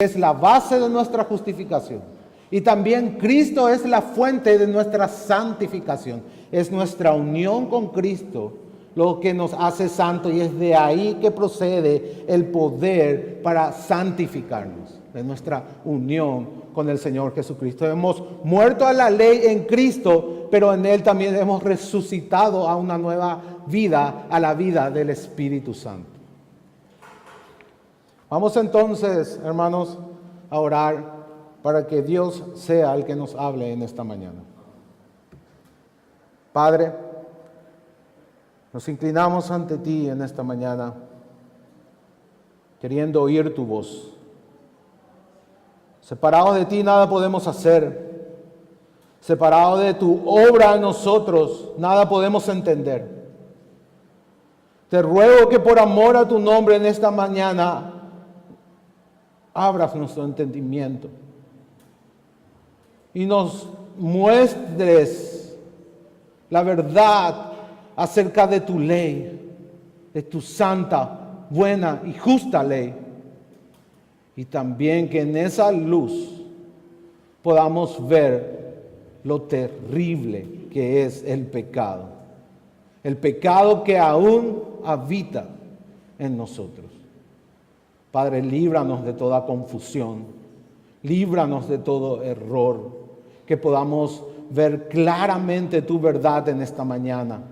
es la base de nuestra justificación. Y también Cristo es la fuente de nuestra santificación. Es nuestra unión con Cristo lo que nos hace santos, y es de ahí que procede el poder para santificarnos, de nuestra unión con el Señor Jesucristo. Hemos muerto a la ley en Cristo, pero en Él también hemos resucitado a una nueva vida, a la vida del Espíritu Santo. Vamos entonces, hermanos, a orar para que Dios sea el que nos hable en esta mañana. Padre, nos inclinamos ante ti en esta mañana, queriendo oír tu voz. Separados de ti nada podemos hacer. Separados de tu obra en nosotros nada podemos entender. Te ruego que por amor a tu nombre en esta mañana abras nuestro entendimiento y nos muestres la verdad acerca de tu ley, de tu santa, buena y justa ley. Y también que en esa luz podamos ver lo terrible que es el pecado. El pecado que aún habita en nosotros. Padre, líbranos de toda confusión, líbranos de todo error, que podamos ver claramente tu verdad en esta mañana.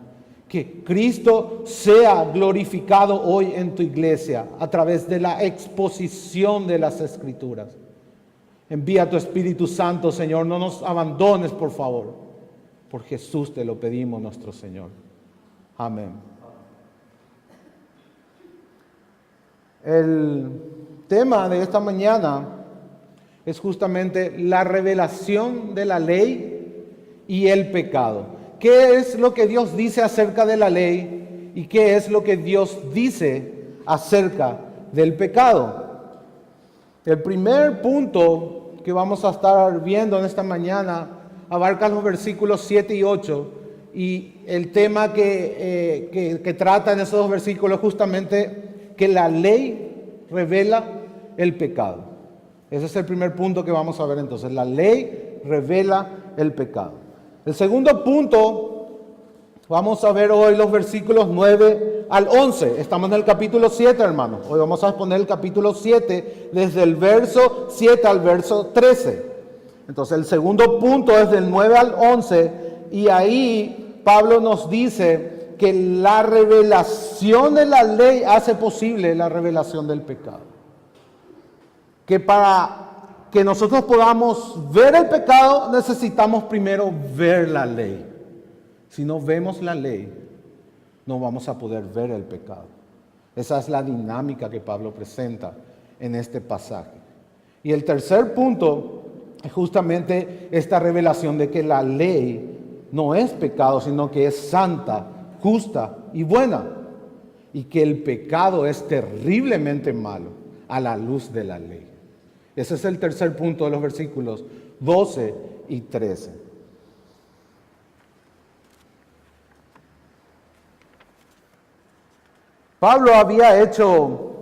Que Cristo sea glorificado hoy en tu iglesia a través de la exposición de las Escrituras. Envía tu Espíritu Santo, Señor, no nos abandones, por favor. Por Jesús te lo pedimos, nuestro Señor. Amén. El tema de esta mañana es justamente la revelación de la ley y el pecado. ¿Qué es lo que Dios dice acerca de la ley y qué es lo que Dios dice acerca del pecado? El primer punto que vamos a estar viendo en esta mañana abarca los versículos 7 y 8, y el tema que trata en esos dos versículos justamente que la ley revela el pecado. Ese es el primer punto que vamos a ver entonces. La ley revela el pecado. El segundo punto, vamos a ver hoy los versículos 9 al 11. Estamos en el capítulo 7, hermanos. Hoy vamos a exponer el capítulo 7 desde el verso 7 al verso 13. Entonces el segundo punto es del 9 al 11, y ahí Pablo nos dice que la revelación de la ley hace posible la revelación del pecado. Que para que nosotros podamos ver el pecado, necesitamos primero ver la ley. Si no vemos la ley, no vamos a poder ver el pecado. Esa es la dinámica que Pablo presenta en este pasaje. Y el tercer punto es justamente esta revelación de que la ley no es pecado, sino que es santa, justa y buena, y que el pecado es terriblemente malo a la luz de la ley. Ese es el tercer punto de los versículos 12 y 13. Pablo había hecho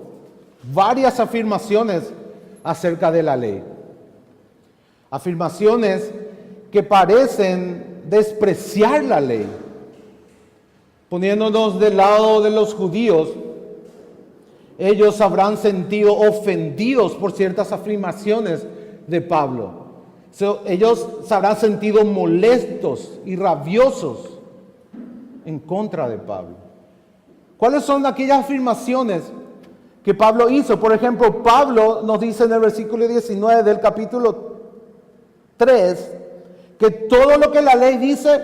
varias afirmaciones acerca de la ley. Afirmaciones que parecen despreciar la ley. Poniéndonos del lado de los judíos, ellos habrán sentido ofendidos por ciertas afirmaciones de Pablo. Ellos se habrán sentido molestos y rabiosos en contra de Pablo. ¿Cuáles son aquellas afirmaciones que Pablo hizo? Por ejemplo, Pablo nos dice en el versículo 19 del capítulo 3 que todo lo que la ley dice,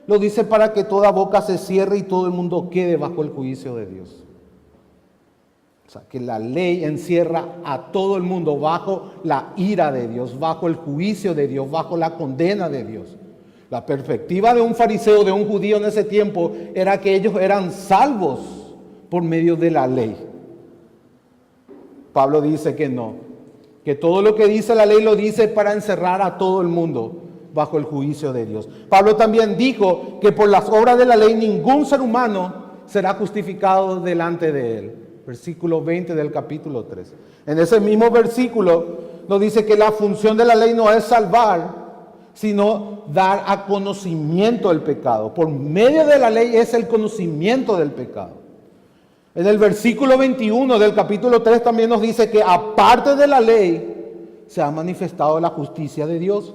lo dice para que toda boca se cierre y todo el mundo quede bajo el juicio de Dios. O sea, que la ley encierra a todo el mundo bajo la ira de Dios, bajo el juicio de Dios, bajo la condena de Dios. La perspectiva de un fariseo, de un judío en ese tiempo, era que ellos eran salvos por medio de la ley. Pablo dice que no, que todo lo que dice la ley lo dice para encerrar a todo el mundo bajo el juicio de Dios. Pablo también dijo que por las obras de la ley ningún ser humano será justificado delante de él. versículo 20 del capítulo 3. En ese mismo versículo nos dice que la función de la ley no es salvar, sino dar a conocimiento el pecado. Por medio de la ley es el conocimiento del pecado. En el versículo 21 del capítulo 3 también nos dice que aparte de la ley se ha manifestado la justicia de Dios.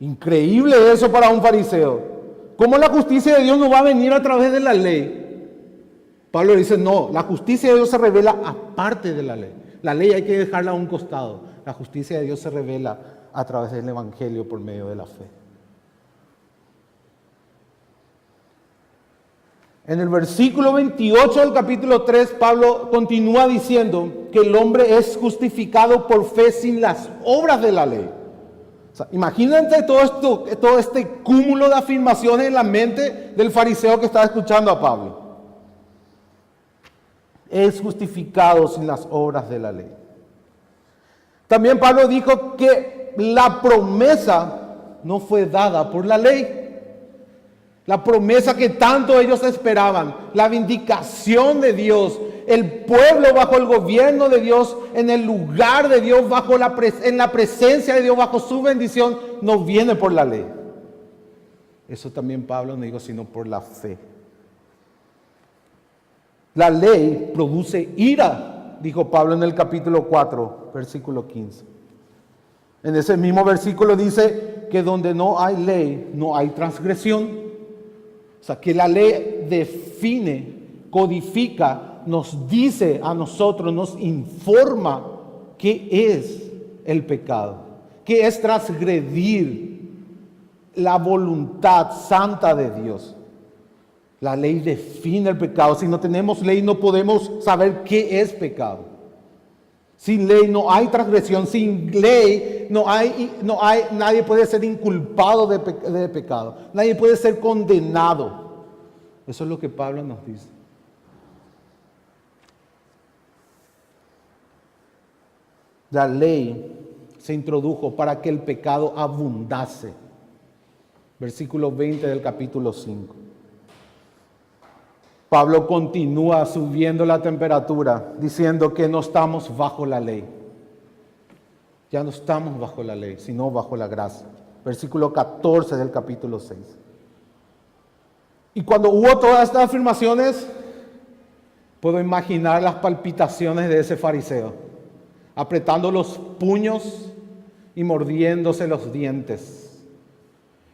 Increíble eso para un fariseo. ¿Cómo la justicia de Dios no va a venir a través de la ley? Pablo dice, no, la justicia de Dios se revela aparte de la ley. La ley hay que dejarla a un costado. La justicia de Dios se revela a través del Evangelio por medio de la fe. En el versículo 28 del capítulo 3, Pablo continúa diciendo que el hombre es justificado por fe sin las obras de la ley. O sea, imagínense todo este cúmulo de afirmaciones en la mente del fariseo que estaba escuchando a Pablo. Es justificado sin las obras de la ley. También Pablo dijo que la promesa no fue dada por la ley. La promesa que tanto ellos esperaban, la vindicación de Dios, el pueblo bajo el gobierno de Dios, en el lugar de Dios, en la presencia de Dios, bajo su bendición, no viene por la ley. Eso también Pablo no dijo, sino por la fe. La ley produce ira, dijo Pablo en el capítulo 4, versículo 15. En ese mismo versículo dice que donde no hay ley, no hay transgresión. O sea, que la ley define, codifica, nos dice a nosotros, nos informa qué es el pecado, qué es transgredir la voluntad santa de Dios. La ley define el pecado. Si no tenemos ley, no podemos saber qué es pecado. Sin ley no hay transgresión. Sin ley nadie puede ser inculpado de pecado. Nadie puede ser condenado. Eso es lo que Pablo nos dice. La ley se introdujo para que el pecado abundase. Versículo 20 del capítulo 5. Pablo continúa subiendo la temperatura, diciendo que no estamos bajo la ley. Ya no estamos bajo la ley, sino bajo la gracia. Versículo 14 del capítulo 6. Y cuando hubo todas estas afirmaciones, puedo imaginar las palpitaciones de ese fariseo, apretando los puños y mordiéndose los dientes.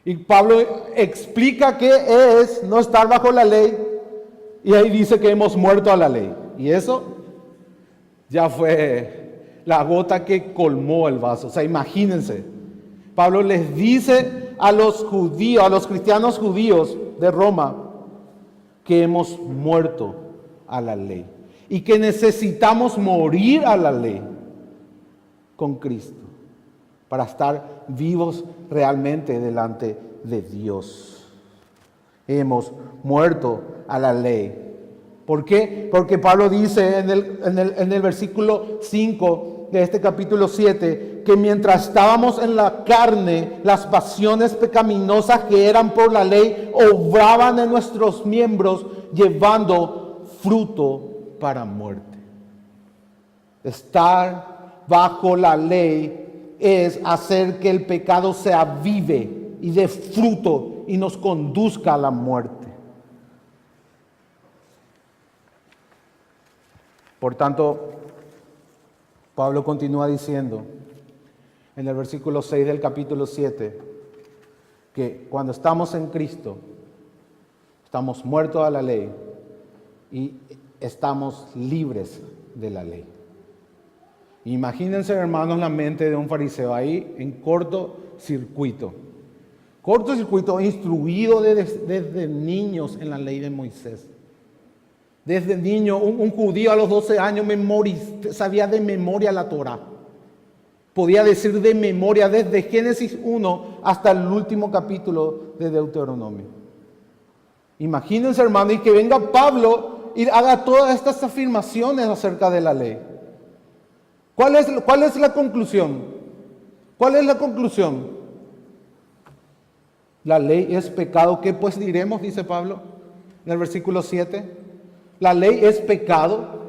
Y Pablo explica qué es no estar bajo la ley. Y ahí dice que hemos muerto a la ley. Y eso ya fue la gota que colmó el vaso. O sea, imagínense. Pablo les dice a los judíos, a los cristianos judíos de Roma, que hemos muerto a la ley. Y que necesitamos morir a la ley con Cristo. Para estar vivos realmente delante de Dios. Hemos muerto a la ley. ¿Por qué? Porque Pablo dice en el versículo 5 de este capítulo 7 que mientras estábamos en la carne, las pasiones pecaminosas que eran por la ley obraban en nuestros miembros llevando fruto para muerte. Estar bajo la ley es hacer que el pecado se avive y dé fruto y nos conduzca a la muerte. Por tanto, Pablo continúa diciendo en el versículo 6 del capítulo 7 que cuando estamos en Cristo, estamos muertos a la ley y estamos libres de la ley. Imagínense, hermanos, la mente de un fariseo ahí en cortocircuito, instruido desde niños en la ley de Moisés. Desde niño, un judío a los 12 años sabía de memoria la Torá. Podía decir de memoria desde Génesis 1 hasta el último capítulo de Deuteronomio. Imagínense, hermano, y que venga Pablo y haga todas estas afirmaciones acerca de la ley. ¿Cuál es la conclusión? ¿Cuál es la conclusión? La ley es pecado. ¿Qué pues diremos? Dice Pablo en el versículo 7. La ley es pecado.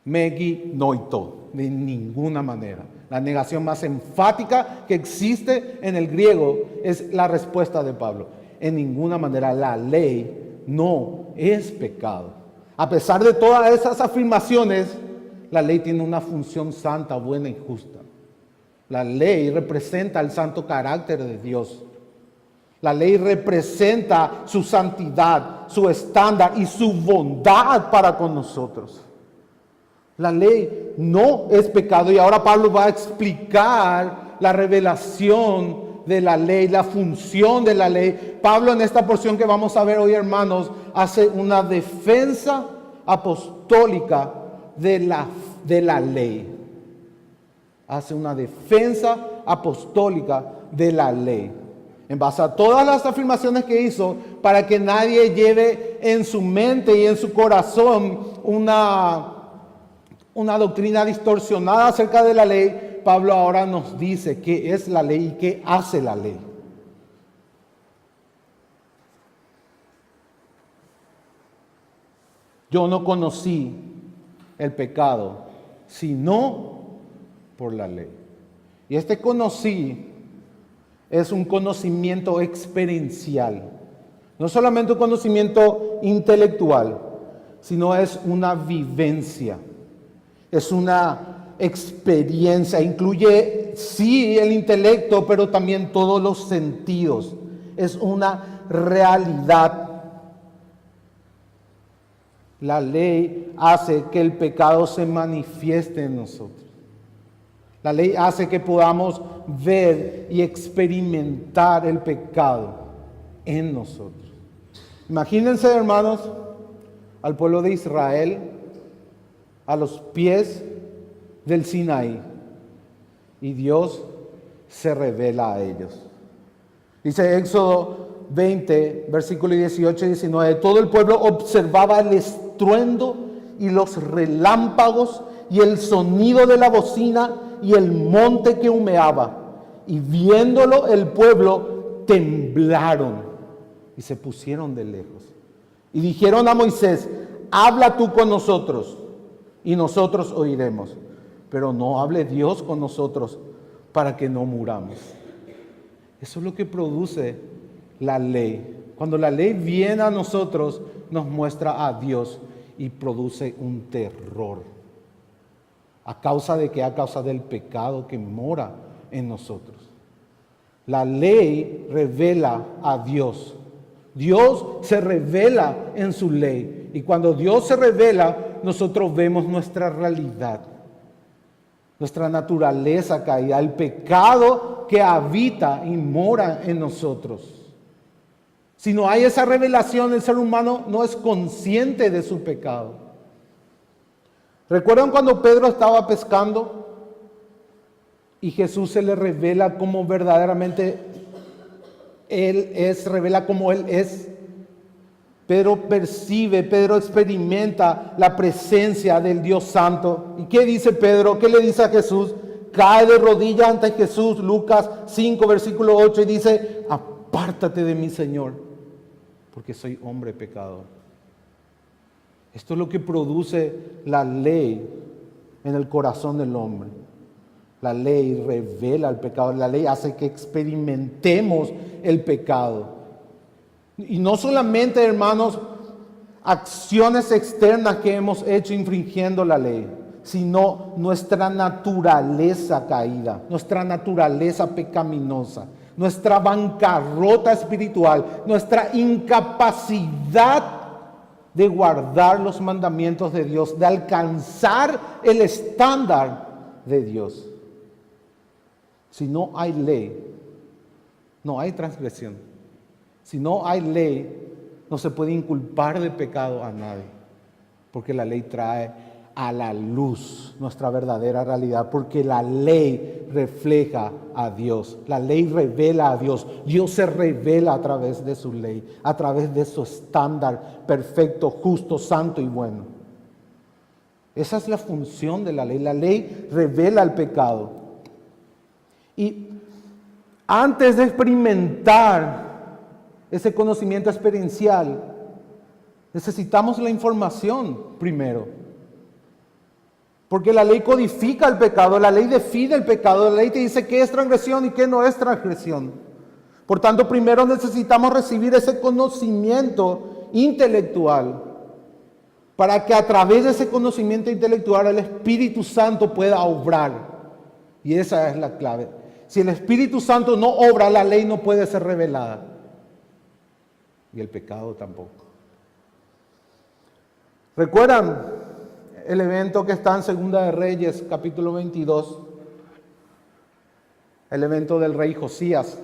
Meginoito, de ninguna manera. La negación más enfática que existe en el griego es la respuesta de Pablo. En ninguna manera la ley no es pecado. A pesar de todas esas afirmaciones, la ley tiene una función santa, buena y justa. La ley representa el santo carácter de Dios. La ley representa su santidad, su estándar y su bondad para con nosotros. La ley no es pecado y ahora Pablo va a explicar la revelación de la ley, la función de la ley. Pablo en esta porción que vamos a ver hoy, hermanos, hace una defensa apostólica de la ley. Hace una defensa apostólica de la ley. En base a todas las afirmaciones que hizo, para que nadie lleve en su mente y en su corazón una doctrina distorsionada acerca de la ley, Pablo ahora nos dice qué es la ley y qué hace la ley. Yo no conocí el pecado, sino por la ley. Y este conocí es un conocimiento experiencial. No solamente un conocimiento intelectual, sino es una vivencia. Es una experiencia. Incluye, sí, el intelecto, pero también todos los sentidos. Es una realidad. La ley hace que el pecado se manifieste en nosotros. La ley hace que podamos ver y experimentar el pecado en nosotros. Imagínense, hermanos, al pueblo de Israel a los pies del Sinaí y Dios se revela a ellos. Dice Éxodo 20, versículos 18 y 19, todo el pueblo observaba el estruendo y los relámpagos y el sonido de la bocina y el monte que humeaba, y viéndolo el pueblo temblaron y se pusieron de lejos. Y dijeron a Moisés, habla tú con nosotros y nosotros oiremos, pero no hable Dios con nosotros para que no muramos. Eso es lo que produce la ley. Cuando la ley viene a nosotros, nos muestra a Dios y produce un terror. ¿A causa de qué? A causa del pecado que mora en nosotros. La ley revela a Dios. Dios se revela en su ley. Y cuando Dios se revela, nosotros vemos nuestra realidad, nuestra naturaleza caída, el pecado que habita y mora en nosotros. Si no hay esa revelación, el ser humano no es consciente de su pecado. ¿Recuerdan cuando Pedro estaba pescando y Jesús se le revela cómo verdaderamente Él es, revela cómo Él es? Pedro percibe, Pedro experimenta la presencia del Dios Santo. ¿Y qué dice Pedro? ¿Qué le dice a Jesús? Cae de rodillas ante Jesús, Lucas 5, versículo 8, y dice, apártate de mí, Señor, porque soy hombre pecador. Esto es lo que produce la ley en el corazón del hombre. La ley revela el pecado, la ley hace que experimentemos el pecado. Y no solamente, hermanos, acciones externas que hemos hecho infringiendo la ley, sino nuestra naturaleza caída, nuestra naturaleza pecaminosa, nuestra bancarrota espiritual, nuestra incapacidad de guardar los mandamientos de Dios, de alcanzar el estándar de Dios. Si no hay ley, no hay transgresión. Si no hay ley, no se puede inculpar de pecado a nadie, porque la ley trae a la luz nuestra verdadera realidad, porque la ley refleja a Dios, la ley revela a Dios. Dios se revela a través de su ley, a través de su estándar perfecto, justo, santo y bueno. Esa es la función de la ley. La ley revela el pecado. Y antes de experimentar ese conocimiento experiencial, necesitamos la información primero. Porque la ley codifica el pecado, la ley define el pecado, la ley te dice qué es transgresión y qué no es transgresión. Por tanto, primero necesitamos recibir ese conocimiento intelectual para que a través de ese conocimiento intelectual el Espíritu Santo pueda obrar. Y esa es la clave. Si el Espíritu Santo no obra, la ley no puede ser revelada. Y el pecado tampoco. ¿Recuerdan el evento que está en Segunda de Reyes, capítulo 22? El evento del rey Josías.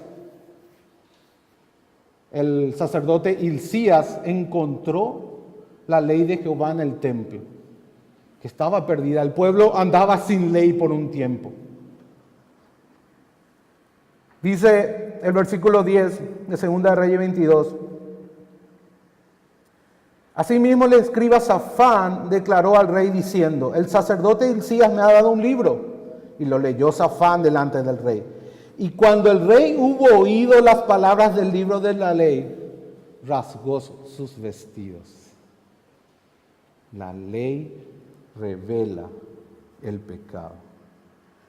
El sacerdote Hilcías encontró la ley de Jehová en el templo, que estaba perdida. El pueblo andaba sin ley por un tiempo. Dice el versículo 10 de Segunda de Reyes 22. Asimismo el escriba Safán declaró al rey diciendo: el sacerdote Hilcías me ha dado un libro. Y lo leyó Safán delante del rey. Y cuando el rey hubo oído las palabras del libro de la ley, rasgó sus vestidos. La ley revela el pecado.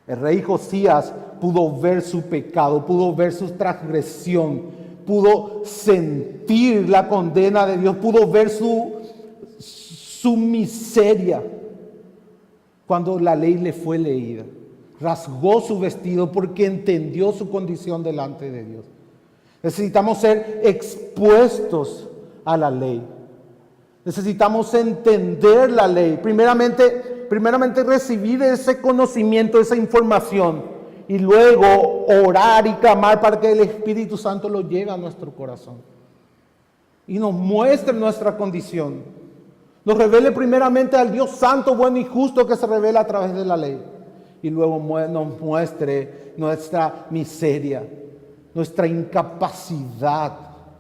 El rey Josías pudo ver su pecado, pudo ver su transgresión, pudo sentir la condena de Dios, pudo ver su miseria cuando la ley le fue leída. Rasgó su vestido porque entendió su condición delante de Dios. Necesitamos ser expuestos a la ley. Necesitamos entender la ley. Primeramente recibir ese conocimiento, esa información. Y luego orar y clamar para que el Espíritu Santo lo lleve a nuestro corazón. Y nos muestre nuestra condición. Nos revele primeramente al Dios santo, bueno y justo que se revela a través de la ley. Y luego nos muestre nuestra miseria, nuestra incapacidad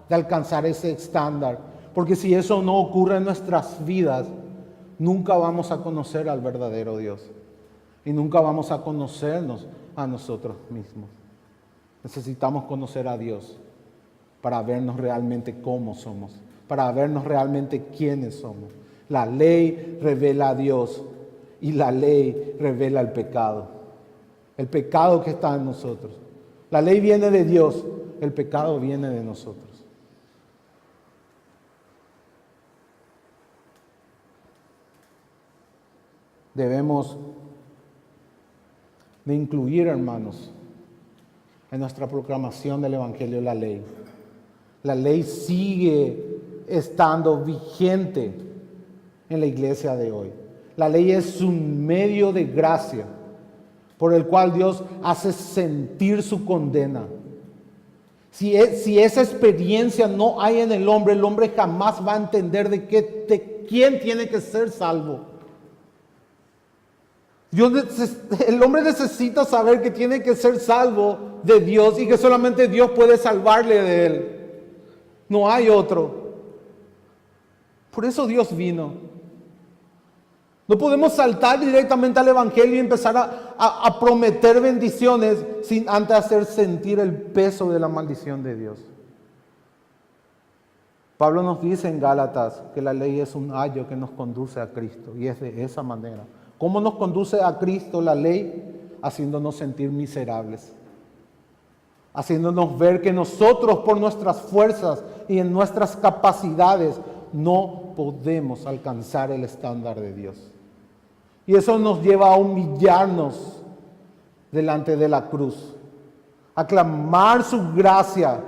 de alcanzar ese estándar. Porque si eso no ocurre en nuestras vidas, nunca vamos a conocer al verdadero Dios. Y nunca vamos a conocernos a nosotros mismos. Necesitamos conocer a Dios para vernos realmente cómo somos, para vernos realmente quiénes somos. La ley revela a Dios y la ley revela el pecado que está en nosotros. La ley viene de Dios, el pecado viene de nosotros. Debemos de incluir, hermanos, en nuestra proclamación del Evangelio la ley. La ley sigue estando vigente en la iglesia de hoy. La ley es un medio de gracia por el cual Dios hace sentir su condena. Si esa experiencia no hay en el hombre jamás va a entender de quién tiene que ser salvo. El hombre necesita saber que tiene que ser salvo de Dios y que solamente Dios puede salvarle de él. No hay otro. Por eso Dios vino. No podemos saltar directamente al Evangelio y empezar a prometer bendiciones sin antes hacer sentir el peso de la maldición de Dios. Pablo nos dice en Gálatas que la ley es un ayo que nos conduce a Cristo, y es de esa manera. ¿Cómo nos conduce a Cristo la ley? Haciéndonos sentir miserables. Haciéndonos ver que nosotros por nuestras fuerzas y en nuestras capacidades no podemos alcanzar el estándar de Dios. Y eso nos lleva a humillarnos delante de la cruz, a clamar su gracia,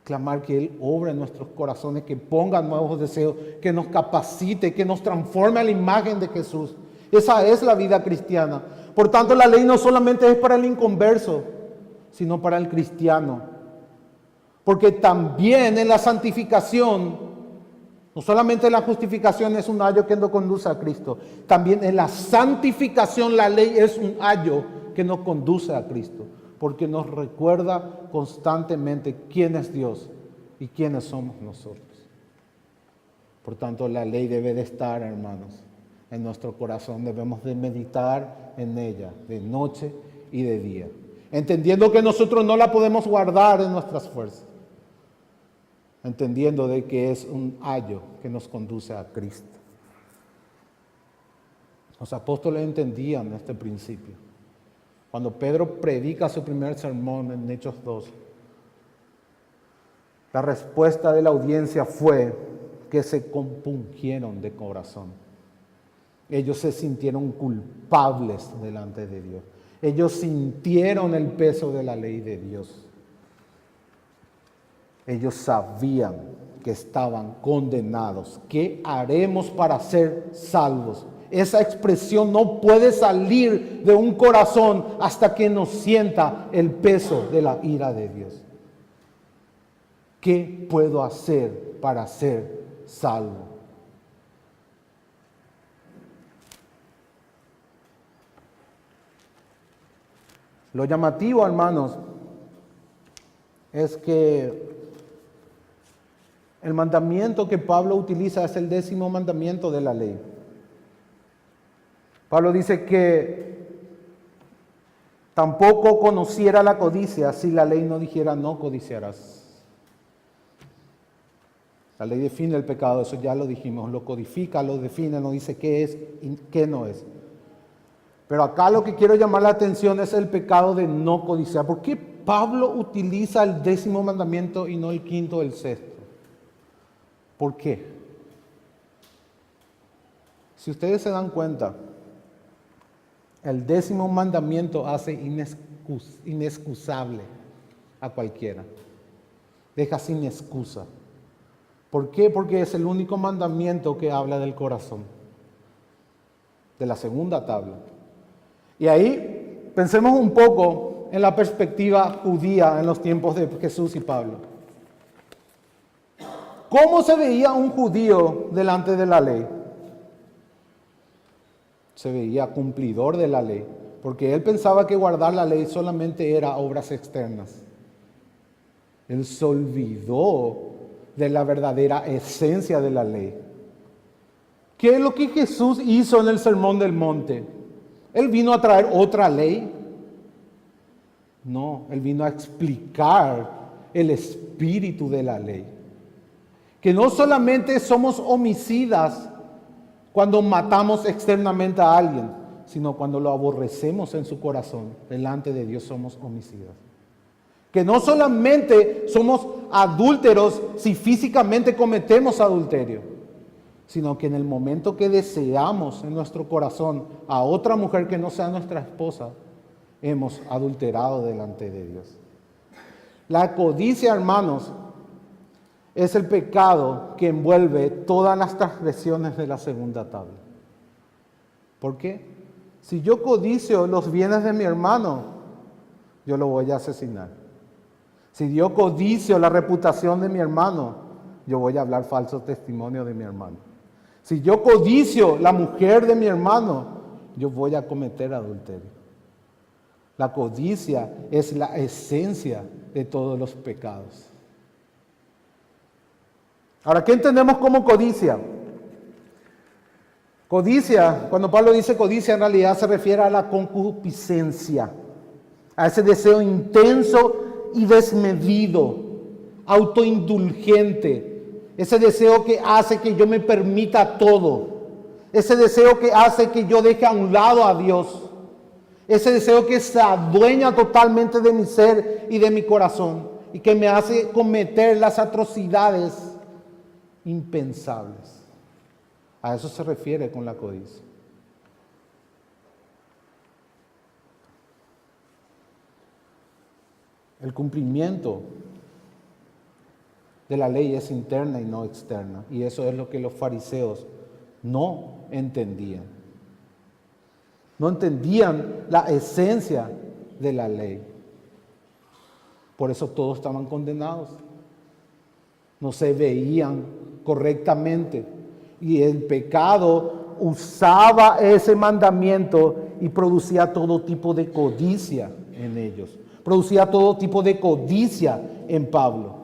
clamar que Él obre en nuestros corazones, que ponga nuevos deseos, que nos capacite, que nos transforme a la imagen de Jesús. Esa es la vida cristiana. Por tanto, la ley no solamente es para el inconverso, sino para el cristiano. Porque también en la santificación, no solamente la justificación es un ayo que nos conduce a Cristo, también en la santificación la ley es un ayo que nos conduce a Cristo, porque nos recuerda constantemente quién es Dios y quiénes somos nosotros. Por tanto, la ley debe de estar, hermanos, en nuestro corazón. Debemos de meditar en ella de noche y de día, entendiendo que nosotros no la podemos guardar en nuestras fuerzas, entendiendo de que es un ayo que nos conduce a Cristo. Los apóstoles entendían este principio. Cuando Pedro predica su primer sermón en Hechos 2, la respuesta de la audiencia fue que se compungieron de corazón. Ellos se sintieron culpables delante de Dios. Ellos sintieron el peso de la ley de Dios. Ellos sabían que estaban condenados. ¿Qué haremos para ser salvos? Esa expresión no puede salir de un corazón hasta que no sienta el peso de la ira de Dios. ¿Qué puedo hacer para ser salvo? Lo llamativo, hermanos, es que el mandamiento que Pablo utiliza es el 10º mandamiento de la ley. Pablo dice que tampoco conociera la codicia si la ley no dijera no codiciarás. La ley define el pecado, eso ya lo dijimos, lo codifica, lo define, no dice qué es y qué no es. Pero acá lo que quiero llamar la atención es el pecado de no codiciar. ¿Por qué Pablo utiliza el 10º mandamiento y no el 5º o el 6º? ¿Por qué? Si ustedes se dan cuenta, el 10º mandamiento hace inexcusable a cualquiera. Deja sin excusa. ¿Por qué? Porque es el único mandamiento que habla del corazón. De la segunda tabla. Y ahí pensemos un poco en la perspectiva judía en los tiempos de Jesús y Pablo. ¿Cómo se veía un judío delante de la ley? Se veía cumplidor de la ley, porque él pensaba que guardar la ley solamente era obras externas. Él se olvidó de la verdadera esencia de la ley. ¿Qué es lo que Jesús hizo en el Sermón del Monte? ¿Él vino a traer otra ley? No, Él vino a explicar el espíritu de la ley. Que no solamente somos homicidas cuando matamos externamente a alguien, sino cuando lo aborrecemos en su corazón, delante de Dios somos homicidas. Que no solamente somos adúlteros si físicamente cometemos adulterio, sino que en el momento que deseamos en nuestro corazón a otra mujer que no sea nuestra esposa, hemos adulterado delante de Dios. La codicia, hermanos, es el pecado que envuelve todas las transgresiones de la segunda tabla. ¿Por qué? Si yo codicio los bienes de mi hermano, yo lo voy a asesinar. Si yo codicio la reputación de mi hermano, yo voy a hablar falso testimonio de mi hermano. Si yo codicio la mujer de mi hermano, yo voy a cometer adulterio. La codicia es la esencia de todos los pecados. Ahora, ¿qué entendemos como codicia? Codicia, cuando Pablo dice codicia, en realidad se refiere a la concupiscencia, a ese deseo intenso y desmedido, autoindulgente, ese deseo que hace que yo me permita todo, ese deseo que hace que yo deje a un lado a Dios, ese deseo que se adueña totalmente de mi ser y de mi corazón y que me hace cometer las atrocidades impensables. A eso se refiere con la codicia. El cumplimiento de la ley es interna y no externa. Y eso es lo que los fariseos no entendían. No entendían la esencia de la ley. Por eso todos estaban condenados. No se veían correctamente. Y el pecado usaba ese mandamiento y producía todo tipo de codicia en ellos. Producía todo tipo de codicia en Pablo.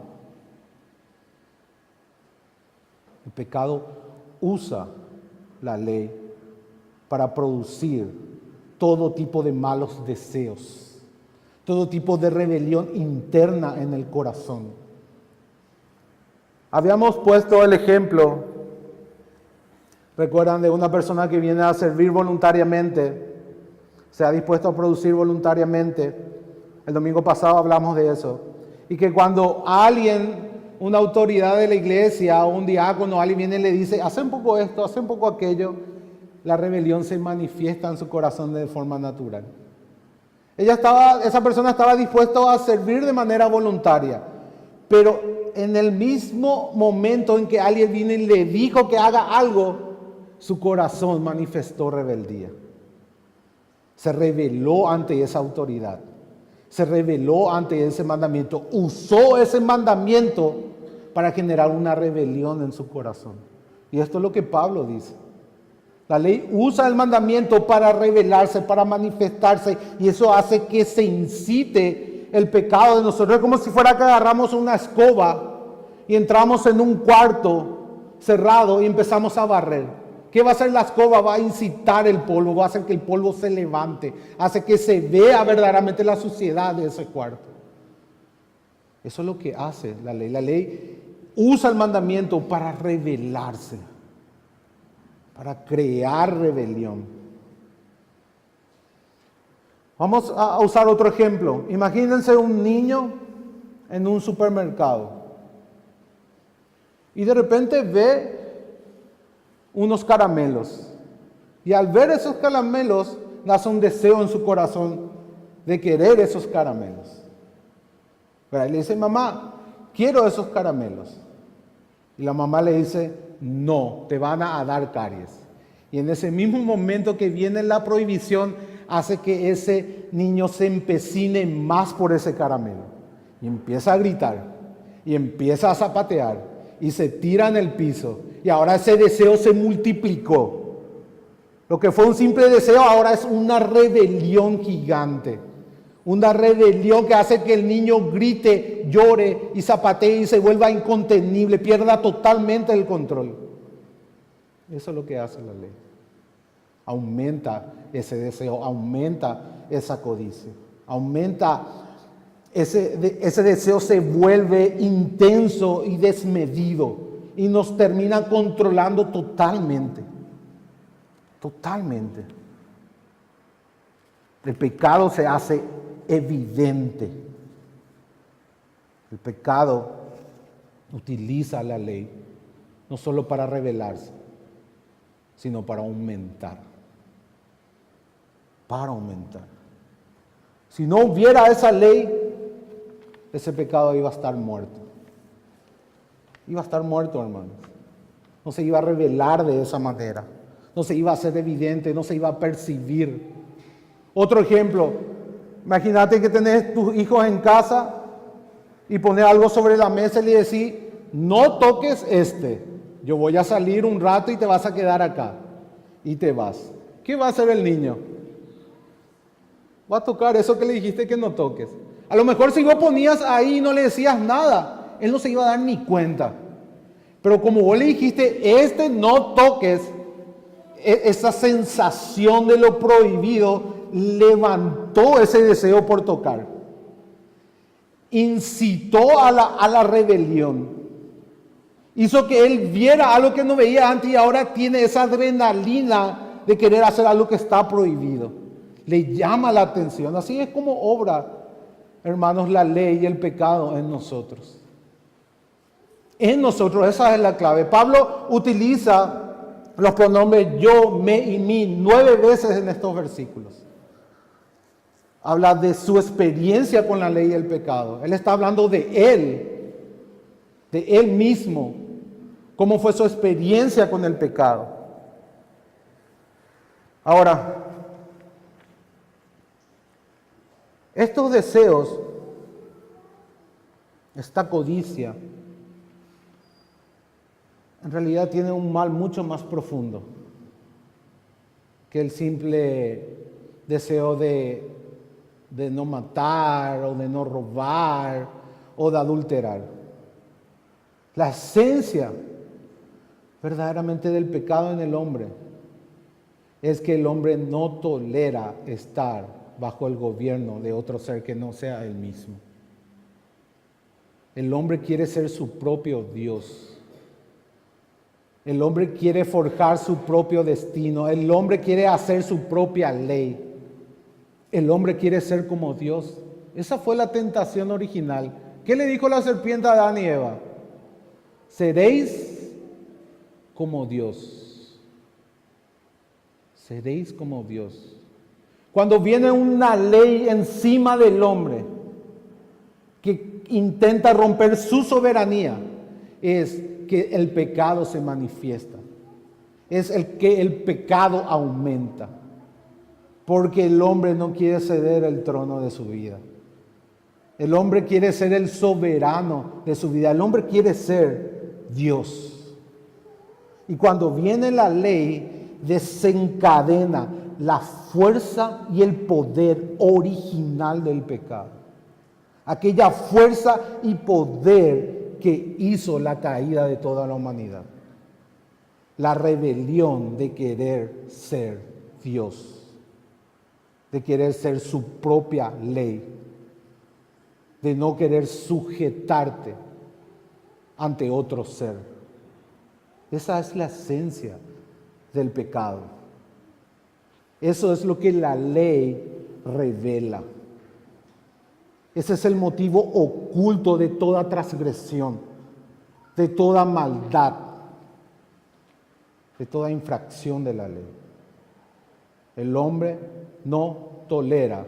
El pecado usa la ley para producir todo tipo de malos deseos, todo tipo de rebelión interna en el corazón. Habíamos puesto el ejemplo Recuerdan de una persona que viene a servir voluntariamente, se ha dispuesto a producir voluntariamente. El domingo pasado hablamos de eso. Y que cuando alguien, una autoridad de la iglesia o un diácono, alguien viene y le dice, hace un poco esto, hace un poco aquello, la rebelión se manifiesta en su corazón de forma natural. Esa persona estaba dispuesta a servir de manera voluntaria, pero en el mismo momento en que alguien vino y le dijo que haga algo, su corazón manifestó rebeldía. Se rebeló ante esa autoridad, se rebeló ante ese mandamiento, usó ese mandamiento para generar una rebelión en su corazón. Y esto es lo que Pablo dice. La ley usa el mandamiento para rebelarse, para manifestarse, y eso hace que se incite el pecado de nosotros. Es como si fuera que agarramos una escoba y entramos en un cuarto cerrado y empezamos a barrer. ¿Qué va a hacer la escoba? Va a incitar el polvo, va a hacer que el polvo se levante, hace que se vea verdaderamente la suciedad de ese cuarto. Eso es lo que hace la ley. La ley usa el mandamiento para rebelarse, para crear rebelión. Vamos a usar otro ejemplo. Imagínense un niño en un supermercado y de repente ve unos caramelos. Y al ver esos caramelos, nace un deseo en su corazón de querer esos caramelos. Pero le dice, mamá, quiero esos caramelos. Y la mamá le dice, no, te van a dar caries. Y en ese mismo momento que viene la prohibición, hace que ese niño se empecine más por ese caramelo. Y empieza a gritar, y empieza a zapatear, y se tira en el piso. Y ahora ese deseo se multiplicó. Lo que fue un simple deseo ahora es una rebelión gigante. Una rebelión que hace que el niño grite, llore y zapatee y se vuelva incontenible, pierda totalmente el control. Eso es lo que hace la ley. Aumenta ese deseo, aumenta esa codicia, aumenta ese deseo, se vuelve intenso y desmedido. Y nos termina controlando totalmente. Totalmente. El pecado se hace evidente. El pecado utiliza la ley no solo para rebelarse, sino para aumentar. Para aumentar. Si no hubiera esa ley, ese pecado iba a estar muerto. Iba a estar muerto, hermanos. No se iba a revelar de esa manera. No se iba a hacer evidente, no se iba a percibir. Otro ejemplo. Imagínate que tenés tus hijos en casa y pones algo sobre la mesa y le decís, no toques yo voy a salir un rato y te vas a quedar acá. Y te vas. ¿Qué va a hacer el niño? Va a tocar eso que le dijiste que no toques. A lo mejor si vos ponías ahí y no le decías nada, él no se iba a dar ni cuenta. Pero como vos le dijiste, no toques, esa sensación de lo prohibido levantó ese deseo por tocar. Incitó a la rebelión. Hizo que él viera algo que no veía antes y ahora tiene esa adrenalina de querer hacer algo que está prohibido. Le llama la atención. Así es como obra, hermanos, la ley y el pecado en nosotros. En nosotros, esa es la clave. Pablo utiliza los pronombres yo, me y mí 9 veces en estos versículos. Habla de su experiencia con la ley y el pecado. Él está hablando de él mismo, cómo fue su experiencia con el pecado. Ahora, estos deseos, esta codicia, en realidad tiene un mal mucho más profundo que el simple deseo de no matar o de no robar o de adulterar. La esencia verdaderamente del pecado en el hombre es que el hombre no tolera estar bajo el gobierno de otro ser que no sea él mismo. El hombre quiere ser su propio Dios. El hombre quiere forjar su propio destino. El hombre quiere hacer su propia ley. El hombre quiere ser como Dios. Esa fue la tentación original. ¿Qué le dijo la serpiente a Adán y Eva? Seréis como Dios. Seréis como Dios. Cuando viene una ley encima del hombre que intenta romper su soberanía, es que el pecado se manifiesta. Es que el pecado aumenta. Porque el hombre no quiere ceder el trono de su vida. El hombre quiere ser el soberano de su vida. El hombre quiere ser Dios. Y cuando viene la ley, desencadena la fuerza y el poder original del pecado. Aquella fuerza y poder que hizo la caída de toda la humanidad. La rebelión de querer ser Dios. De querer ser su propia ley. De no querer sujetarte ante otro ser. Esa es la esencia del pecado. Eso es lo que la ley revela. Ese es el motivo oculto de toda transgresión, de toda maldad, de toda infracción de la ley. El hombre no tolera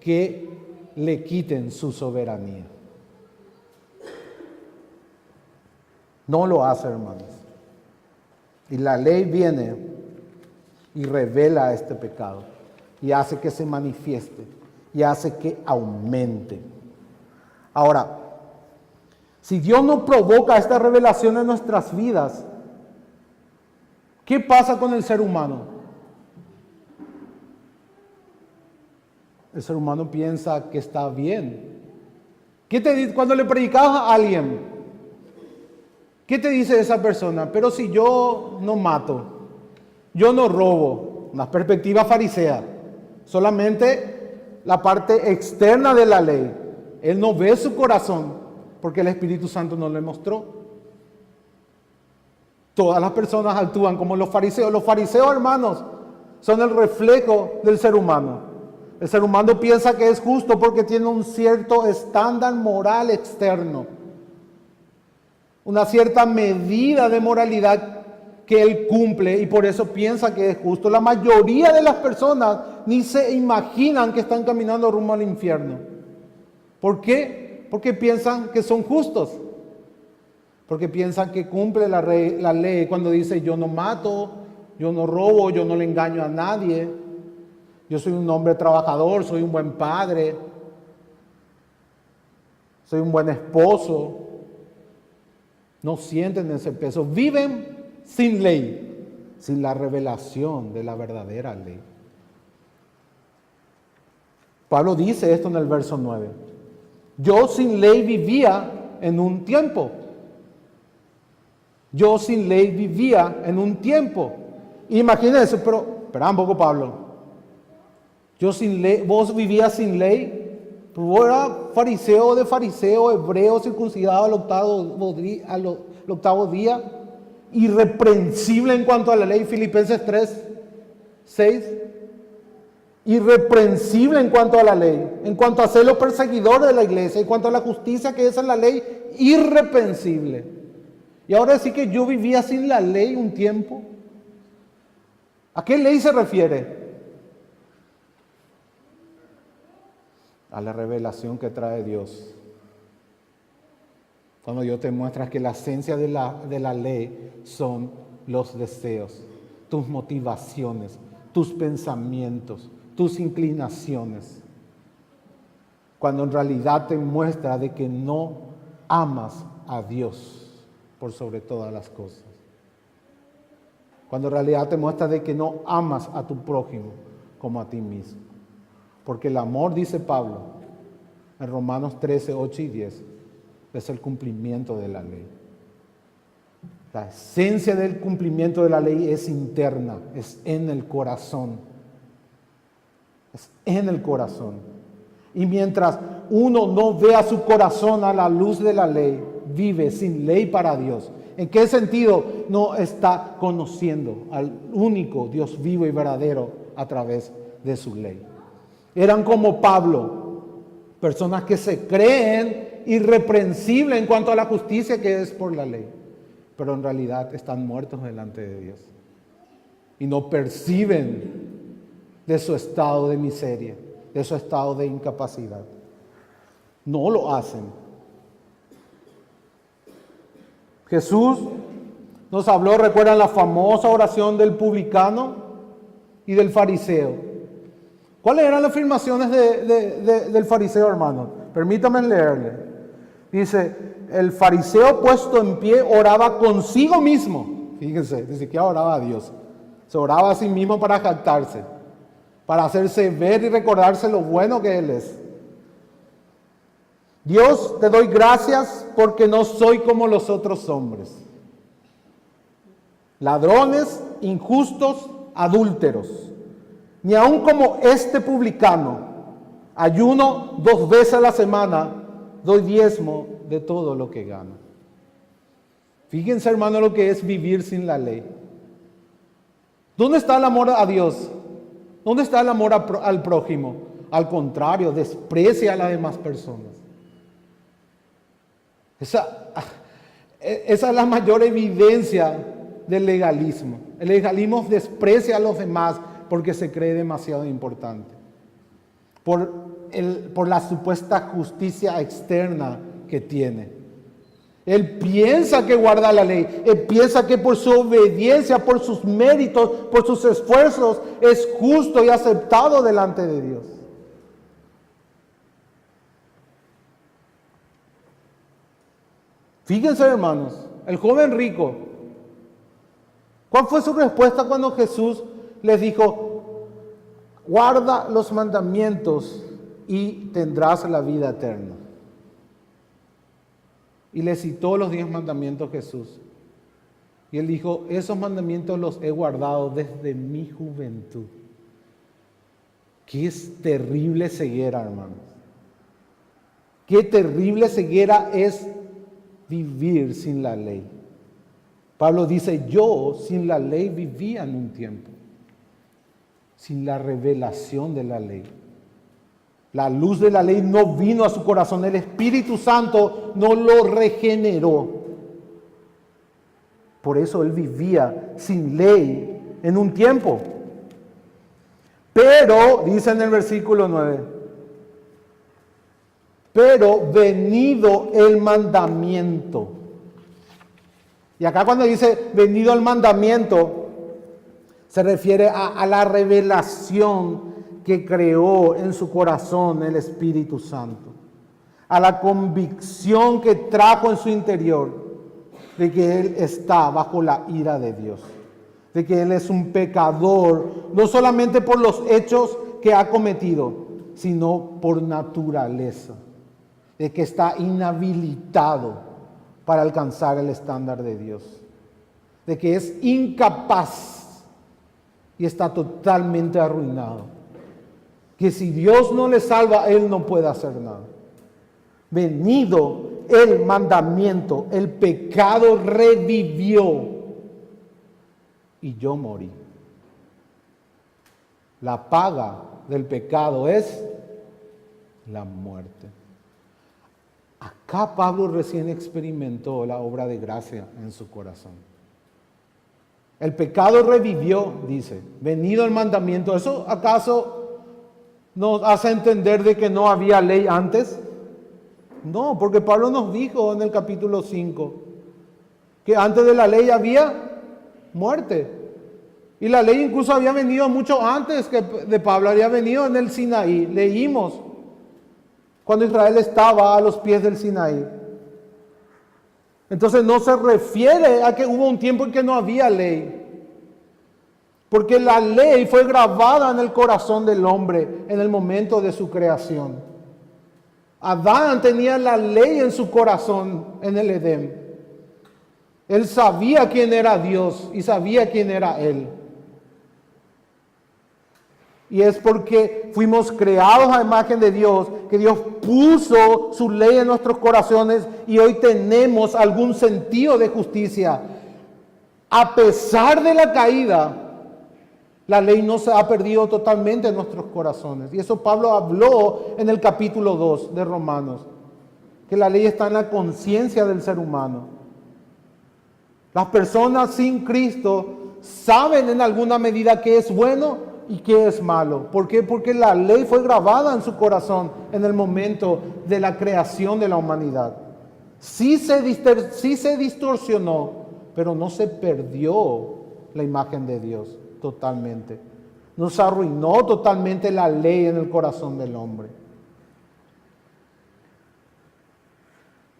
que le quiten su soberanía. No lo hace, hermanos. Y la ley viene y revela este pecado y hace que se manifieste y hace que aumente. Ahora, si Dios no provoca esta revelación en nuestras vidas, ¿qué pasa con el ser humano? El ser humano piensa que está bien. ¿Qué te dice cuando le predicas a alguien? ¿Qué te dice esa persona? Pero si yo no mato, yo no robo, una perspectiva farisea, solamente la parte externa de la ley. Él no ve su corazón porque el Espíritu Santo no le mostró. Todas las personas actúan como los fariseos. Los fariseos, hermanos, son el reflejo del ser humano. El ser humano piensa que es justo porque tiene un cierto estándar moral externo, una cierta medida de moralidad que él cumple y por eso piensa que es justo. La mayoría de las personas ni se imaginan que están caminando rumbo al infierno. ¿Por qué? Porque piensan que son justos. Porque piensan que cumple la ley cuando dice yo no mato, yo no robo, yo no le engaño a nadie, yo soy un hombre trabajador, soy un buen padre, soy un buen esposo. No sienten ese peso, viven sin ley, sin la revelación de la verdadera ley. Pablo dice esto en el verso 9. Yo sin ley vivía en un tiempo. Yo sin ley vivía en un tiempo. Imagínense, pero espera un poco, Pablo. Yo sin ley, vos vivías sin ley. Vos eras fariseo de fariseo, hebreo, circuncidado al octavo día, irreprensible en cuanto a la ley, Filipenses 3:6. Irreprensible en cuanto a la ley, en cuanto a ser los perseguidores de la iglesia, en cuanto a la justicia que es en la ley, irreprensible. Y ahora sí que yo vivía sin la ley un tiempo. ¿A qué ley se refiere? A la revelación que trae Dios. Cuando Dios te muestra que la esencia de la ley son los deseos, tus motivaciones, tus pensamientos, tus inclinaciones. Cuando en realidad te muestra de que no amas a Dios por sobre todas las cosas. Cuando en realidad te muestra de que no amas a tu prójimo como a ti mismo. Porque el amor, dice Pablo, en Romanos 13, 8 y 10, es el cumplimiento de la ley. La esencia del cumplimiento de la ley es interna, es en el corazón. Es en el corazón. Y mientras uno no vea su corazón a la luz de la ley, vive sin ley para Dios, ¿En qué sentido? No está conociendo al único Dios vivo y verdadero a través de su ley. Eran como Pablo, personas que se creen irreprensibles en cuanto a la justicia que es por la ley, pero en realidad están muertos delante de Dios y no perciben de su estado de miseria, de su estado de incapacidad. No lo hacen. Jesús nos habló, recuerdan la famosa oración del publicano y del fariseo. ¿Cuáles eran las afirmaciones del fariseo, hermano? Permítame leerle. Dice, el fariseo puesto en pie oraba consigo mismo. Fíjense, ni siquiera oraba a Dios. Se oraba a sí mismo para jactarse, para hacerse ver y recordarse lo bueno que Él es. Dios, te doy gracias porque no soy como los otros hombres. Ladrones, injustos, adúlteros. Ni aun como este publicano. Ayuno 2 veces a la semana, doy diezmo de todo lo que gano. Fíjense, hermano, lo que es vivir sin la ley. ¿Dónde está el amor a Dios? ¿Dónde está el amor al prójimo? Al contrario, desprecia a las demás personas. Esa es la mayor evidencia del legalismo. El legalismo desprecia a los demás porque se cree demasiado importante. Por la supuesta justicia externa que tiene. Él piensa que guarda la ley. Él piensa que por su obediencia, por sus méritos, por sus esfuerzos, es justo y aceptado delante de Dios. Fíjense, hermanos, el joven rico, ¿cuál fue su respuesta cuando Jesús les dijo, guarda los mandamientos y tendrás la vida eterna? Y le citó los 10 mandamientos Jesús. Y él dijo, esos mandamientos los he guardado desde mi juventud. Qué terrible ceguera, hermanos. Qué terrible ceguera es vivir sin la ley. Pablo dice, yo sin la ley vivía en un tiempo, sin la revelación de la ley. La luz de la ley no vino a su corazón, el Espíritu Santo no lo regeneró. Por eso él vivía sin ley en un tiempo. Pero, dice en el versículo 9, pero venido el mandamiento. Y acá cuando dice venido el mandamiento, se refiere a la revelación que creó en su corazón el Espíritu Santo. A la convicción que trajo en su interior de que él está bajo la ira de Dios. De que él es un pecador, no solamente por los hechos que ha cometido, sino por naturaleza. De que está inhabilitado para alcanzar el estándar de Dios. De que es incapaz y está totalmente arruinado. Que si Dios no le salva, él no puede hacer nada. Venido el mandamiento, el pecado revivió y yo morí. La paga del pecado es la muerte. Acá Pablo recién experimentó la obra de gracia en su corazón. El pecado revivió, dice, venido el mandamiento. ¿Eso acaso nos hace entender de que no había ley antes? No, porque Pablo nos dijo en el capítulo 5 que antes de la ley había muerte. Y la ley incluso había venido mucho antes que de Pablo, había venido en el Sinaí. Leímos cuando Israel estaba a los pies del Sinaí. Entonces no se refiere a que hubo un tiempo en que no había ley. Porque la ley fue grabada en el corazón del hombre en el momento de su creación. Adán tenía la ley en su corazón en el Edén. Él sabía quién era Dios y sabía quién era él. Y es porque fuimos creados a imagen de Dios, que Dios puso su ley en nuestros corazones y hoy tenemos algún sentido de justicia. A pesar de la caída, la ley no se ha perdido totalmente en nuestros corazones. Y eso Pablo habló en el capítulo 2 de Romanos, que la ley está en la conciencia del ser humano. Las personas sin Cristo saben en alguna medida qué es bueno y qué es malo. ¿Por qué? Porque la ley fue grabada en su corazón en el momento de la creación de la humanidad. Sí se distorsionó, pero no se perdió la imagen de Dios totalmente. No se arruinó totalmente la ley en el corazón del hombre.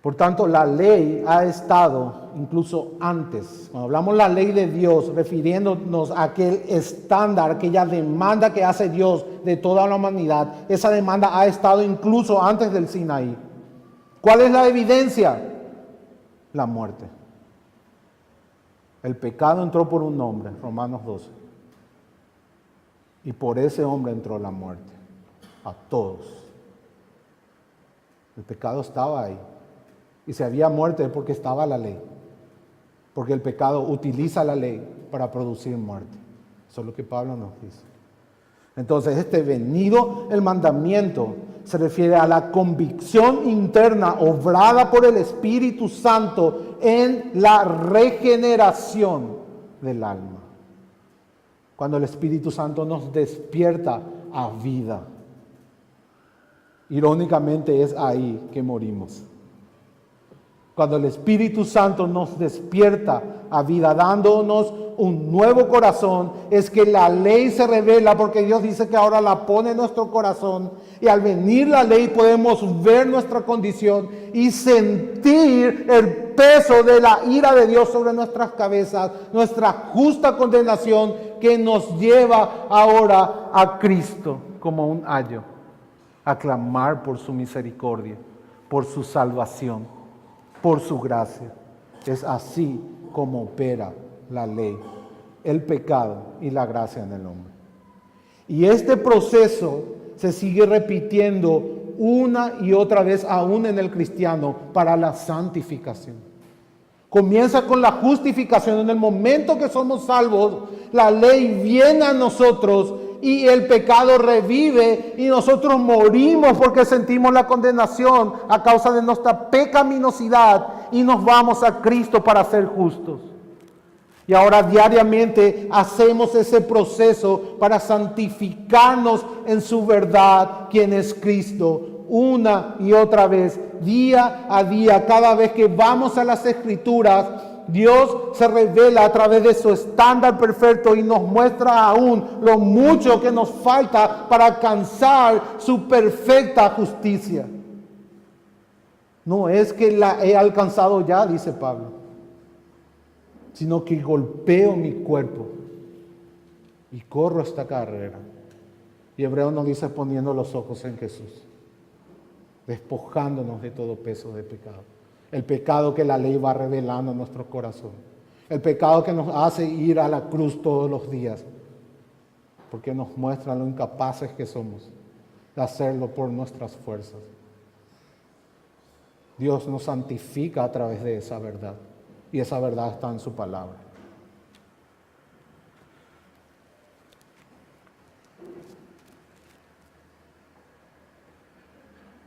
Por tanto, la ley ha estado incluso antes. Cuando hablamos la ley de Dios, refiriéndonos a aquel estándar, aquella demanda que hace Dios de toda la humanidad, esa demanda ha estado incluso antes del Sinaí. ¿Cuál es la evidencia? La muerte. El pecado entró por un hombre, Romanos 12. Y por ese hombre entró la muerte. A todos. El pecado estaba ahí. Y si había muerte es porque estaba la ley. Porque el pecado utiliza la ley para producir muerte. Eso es lo que Pablo nos dice. Entonces, venido el mandamiento se refiere a la convicción interna obrada por el Espíritu Santo en la regeneración del alma. Cuando el Espíritu Santo nos despierta a vida. Irónicamente es ahí que morimos. Cuando el Espíritu Santo nos despierta a vida, dándonos un nuevo corazón, es que la ley se revela, porque Dios dice que ahora la pone en nuestro corazón. Y al venir la ley podemos ver nuestra condición y sentir el peso de la ira de Dios sobre nuestras cabezas, nuestra justa condenación que nos lleva ahora a Cristo como un ayo, a clamar por su misericordia, por su salvación, por su gracia. Es así como opera la ley, el pecado y la gracia en el hombre. Y este proceso se sigue repitiendo una y otra vez aún en el cristiano para la santificación. Comienza con la justificación. En el momento que somos salvos, la ley viene a nosotros y el pecado revive y nosotros morimos porque sentimos la condenación a causa de nuestra pecaminosidad y nos vamos a Cristo para ser justos. Y ahora diariamente hacemos ese proceso para santificarnos en su verdad, quien es Cristo, una y otra vez, día a día. Cada vez que vamos a las Escrituras, Dios se revela a través de su estándar perfecto y nos muestra aún lo mucho que nos falta para alcanzar su perfecta justicia. No es que la he alcanzado ya, dice Pablo, sino que golpeo mi cuerpo y corro esta carrera. Y Hebreo nos dice poniendo los ojos en Jesús, despojándonos de todo peso de pecado. El pecado que la ley va revelando en nuestro corazón. El pecado que nos hace ir a la cruz todos los días. Porque nos muestra lo incapaces que somos de hacerlo por nuestras fuerzas. Dios nos santifica a través de esa verdad. Y esa verdad está en su palabra.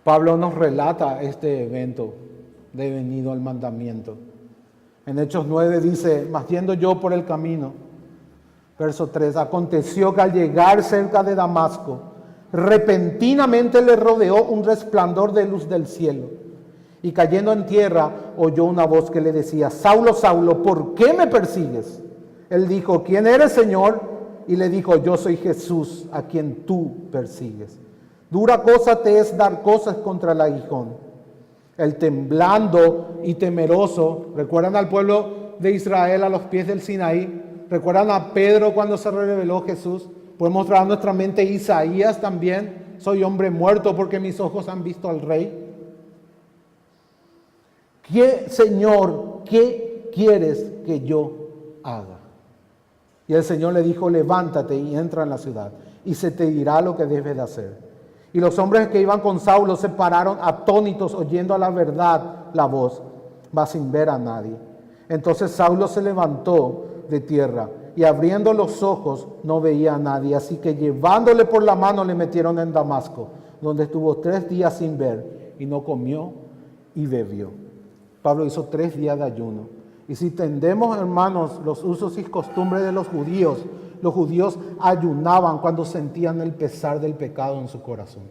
Pablo nos relata este evento de venido al mandamiento. En Hechos 9 dice, mas yendo yo por el camino, verso 3, aconteció que al llegar cerca de Damasco, repentinamente le rodeó un resplandor de luz del cielo. Y cayendo en tierra, oyó una voz que le decía, Saulo, Saulo, ¿por qué me persigues? Él dijo, ¿quién eres, Señor? Y le dijo, yo soy Jesús, a quien tú persigues. Dura cosa te es dar cosas contra el aguijón. El temblando y temeroso, ¿recuerdan al pueblo de Israel a los pies del Sinaí? ¿Recuerdan a Pedro cuando se reveló Jesús? Podemos traer a nuestra mente Isaías también. Soy hombre muerto porque mis ojos han visto al Rey. ¿Qué, Señor, qué quieres que yo haga? Y el Señor le dijo, levántate y entra en la ciudad. y se te dirá lo que debes de hacer. Y los hombres que iban con Saulo se pararon atónitos, oyendo a la verdad la voz, mas sin ver a nadie. Entonces Saulo se levantó de tierra y abriendo los ojos no veía a nadie. Así que llevándole por la mano le metieron en Damasco, donde estuvo 3 días sin ver y no comió y bebió. Pablo hizo 3 días de ayuno. Y si entendemos, hermanos, los usos y costumbres de los judíos ayunaban cuando sentían el pesar del pecado en su corazón.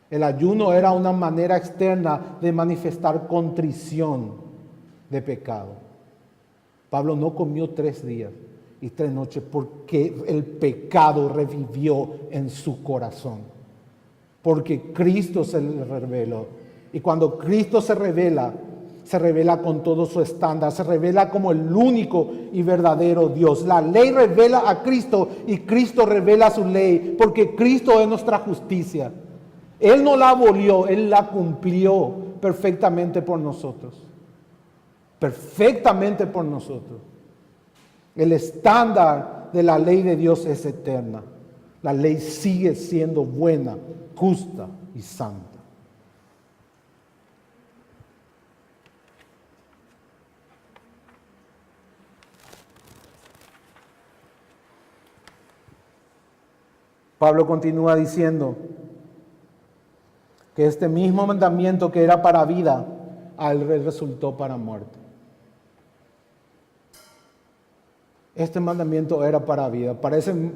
El ayuno era una manera externa de manifestar contrición de pecado. Pablo no comió 3 días y 3 noches porque el pecado revivió en su corazón. Porque Cristo se le reveló. Y cuando Cristo se revela con todo su estándar, se revela como el único y verdadero Dios. La ley revela a Cristo y Cristo revela su ley, porque Cristo es nuestra justicia. Él no la abolió, Él la cumplió perfectamente por nosotros. Perfectamente por nosotros. El estándar de la ley de Dios es eterna. La ley sigue siendo buena, justa y santa. Pablo continúa diciendo que este mismo mandamiento que era para vida, a él resultó para muerte. Este mandamiento era para vida. Parecen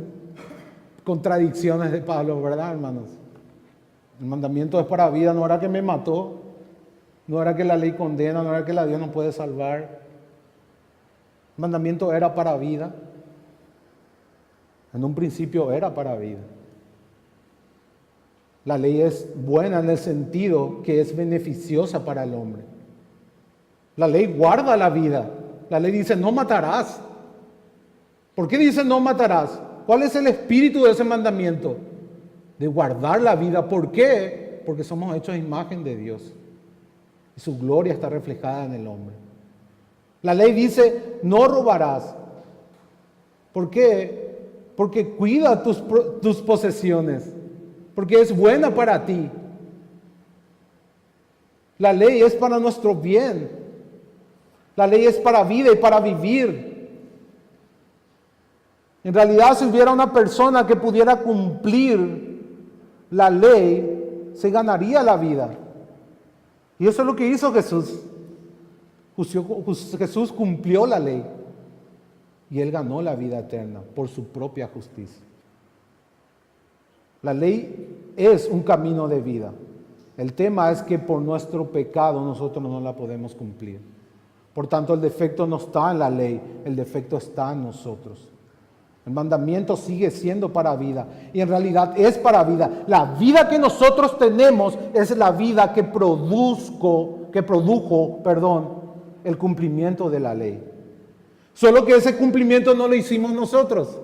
contradicciones de Pablo, ¿verdad, hermanos? El mandamiento es para vida, no era que me mató, no era que la ley condena, no era que la Dios no puede salvar. El mandamiento era para vida. En un principio era para vida. La ley es buena en el sentido que es beneficiosa para el hombre. La ley guarda la vida. La ley dice no matarás. ¿Por qué dice no matarás? ¿Cuál es el espíritu de ese mandamiento? De guardar la vida. ¿Por qué? Porque somos hechos a imagen de Dios. Y su gloria está reflejada en el hombre. La ley dice no robarás. ¿Por qué? Porque cuida tus posesiones. Porque es buena para ti. La ley es para nuestro bien. La ley es para vida y para vivir. En realidad, si hubiera una persona que pudiera cumplir la ley, se ganaría la vida. Y eso es lo que hizo Jesús. Jesús cumplió la ley. Y Él ganó la vida eterna por su propia justicia. La ley es un camino de vida. El tema es que por nuestro pecado nosotros no la podemos cumplir. Por tanto, el defecto no está en la ley, el defecto está en nosotros. El mandamiento sigue siendo para vida y en realidad es para vida. La vida que nosotros tenemos es la vida que produjo el cumplimiento de la ley. Solo que ese cumplimiento no lo hicimos nosotros,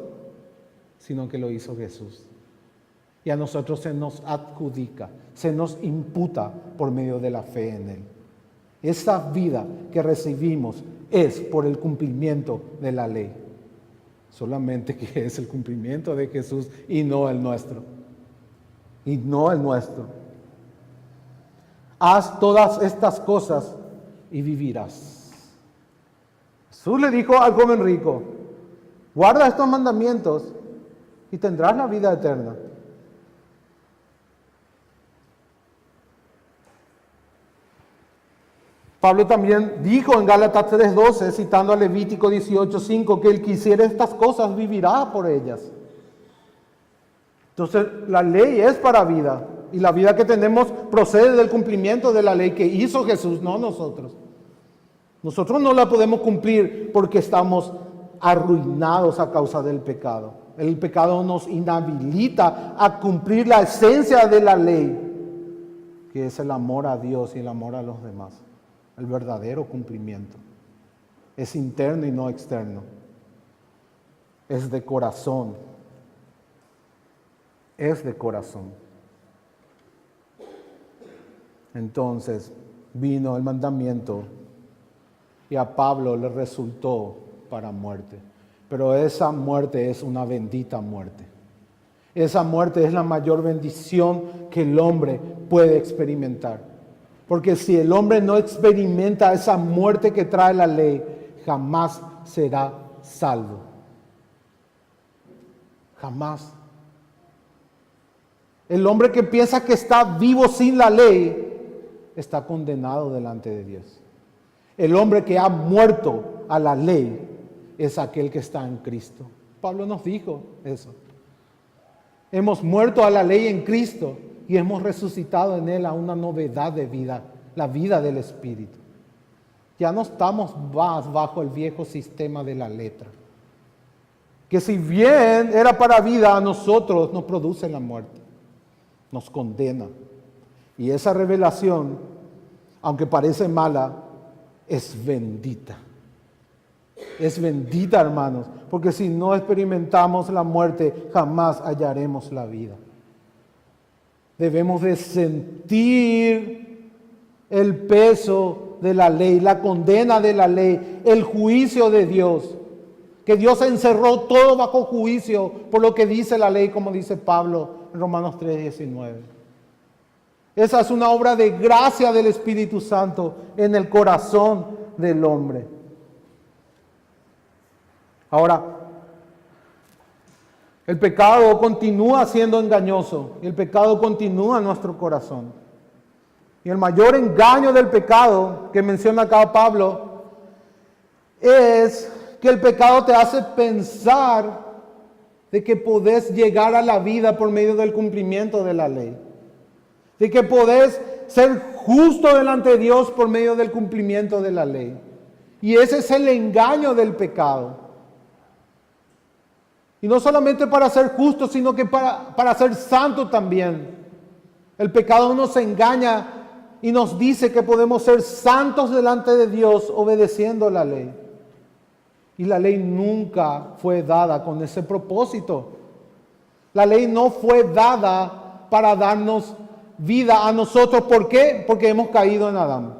sino que lo hizo Jesús. Y a nosotros se nos adjudica, se nos imputa por medio de la fe en Él. Esa vida que recibimos es por el cumplimiento de la ley. Solamente que es el cumplimiento de Jesús y no el nuestro. Y no el nuestro. Haz todas estas cosas y vivirás. Jesús le dijo al joven rico, guarda estos mandamientos y tendrás la vida eterna. Pablo también dijo en Gálatas 3:12, citando a Levítico 18:5, que el que hiciera estas cosas vivirá por ellas. Entonces, la ley es para vida. Y la vida que tenemos procede del cumplimiento de la ley que hizo Jesús, no nosotros. Nosotros no la podemos cumplir porque estamos arruinados a causa del pecado. El pecado nos inhabilita a cumplir la esencia de la ley, que es el amor a Dios y el amor a los demás. El verdadero cumplimiento. Es interno y no externo. Es de corazón. Es de corazón. Entonces vino el mandamiento y a Pablo le resultó para muerte. Pero esa muerte es una bendita muerte. Esa muerte es la mayor bendición que el hombre puede experimentar. Porque si el hombre no experimenta esa muerte que trae la ley, jamás será salvo. Jamás. El hombre que piensa que está vivo sin la ley, está condenado delante de Dios. El hombre que ha muerto a la ley es aquel que está en Cristo. Pablo nos dijo eso. Hemos muerto a la ley en Cristo y hemos resucitado en Él a una novedad de vida, la vida del Espíritu. Ya no estamos más bajo el viejo sistema de la letra, que si bien era para vida, a nosotros nos produce la muerte, nos condena. Y esa revelación, aunque parece mala, es bendita. Es bendita, hermanos, porque si no experimentamos la muerte, jamás hallaremos la vida. Debemos de sentir el peso de la ley, la condena de la ley, el juicio de Dios. Que Dios encerró todo bajo juicio por lo que dice la ley, como dice Pablo en Romanos 3:19. Esa es una obra de gracia del Espíritu Santo en el corazón del hombre. Ahora, el pecado continúa siendo engañoso, y el pecado continúa en nuestro corazón. Y el mayor engaño del pecado que menciona acá Pablo es que el pecado te hace pensar de que podés llegar a la vida por medio del cumplimiento de la ley, de que podés ser justo delante de Dios por medio del cumplimiento de la ley. Y ese es el engaño del pecado. Y no solamente para ser justo, sino que para ser santo también. El pecado nos engaña y nos dice que podemos ser santos delante de Dios obedeciendo la ley. Y la ley nunca fue dada con ese propósito. La ley no fue dada para darnos vida a nosotros. ¿Por qué? Porque hemos caído en Adán.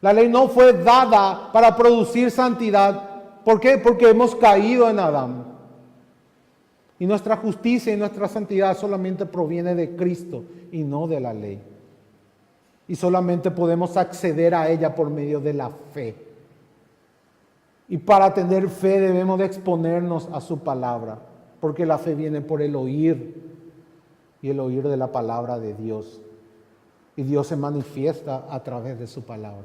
La ley no fue dada para producir santidad. ¿Por qué? Porque hemos caído en Adán. Y nuestra justicia y nuestra santidad solamente proviene de Cristo y no de la ley. Y solamente podemos acceder a ella por medio de la fe. Y para tener fe debemos de exponernos a su palabra, porque la fe viene por el oír y el oír de la palabra de Dios. Y Dios se manifiesta a través de su palabra.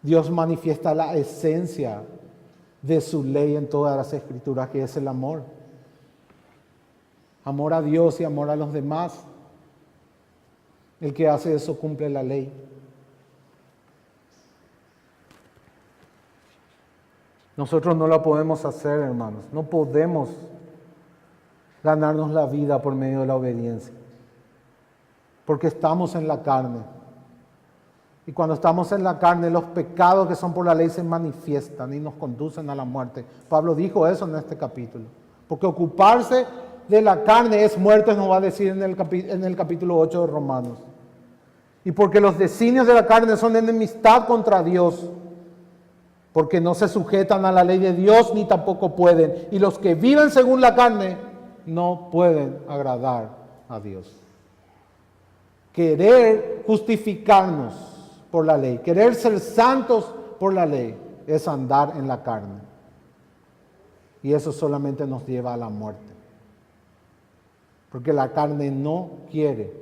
Dios manifiesta la esencia de su ley en todas las escrituras, que es el amor. Amor a Dios y amor a los demás. El que hace eso cumple la ley. Nosotros no lo podemos hacer, hermanos. No podemos ganarnos la vida por medio de la obediencia. Porque estamos en la carne. Y cuando estamos en la carne, los pecados que son por la ley se manifiestan y nos conducen a la muerte. Pablo dijo eso en este capítulo. Porque ocuparse de la carne es muerte, nos va a decir en el capítulo 8 de Romanos. Y porque los designios de la carne son enemistad contra Dios. Porque no se sujetan a la ley de Dios ni tampoco pueden. Y los que viven según la carne no pueden agradar a Dios. Querer justificarnos por la ley, querer ser santos por la ley, es andar en la carne. Y eso solamente nos lleva a la muerte. Porque la carne no quiere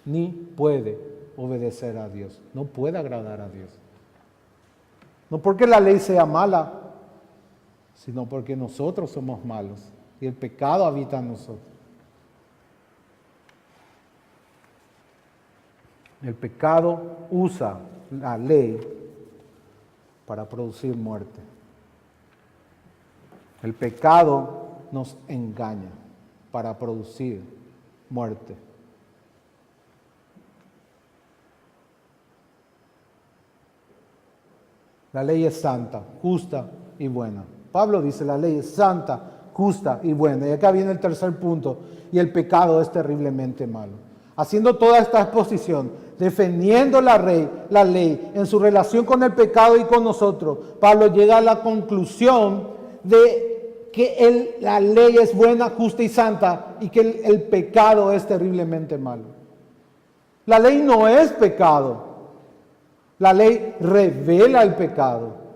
ni puede obedecer a Dios, no puede agradar a Dios. No porque la ley sea mala, sino porque nosotros somos malos y el pecado habita en nosotros. El pecado usa la ley para producir muerte. El pecado nos engaña para producir muerte. La ley es santa, justa y buena. Pablo dice, la ley es santa, justa y buena. Y acá viene el tercer punto. Y el pecado es terriblemente malo. Haciendo toda esta exposición, defendiendo la ley en su relación con el pecado y con nosotros, Pablo llega a la conclusión de la ley es buena, justa y santa y que el pecado es terriblemente malo. La ley no es pecado. La ley revela el pecado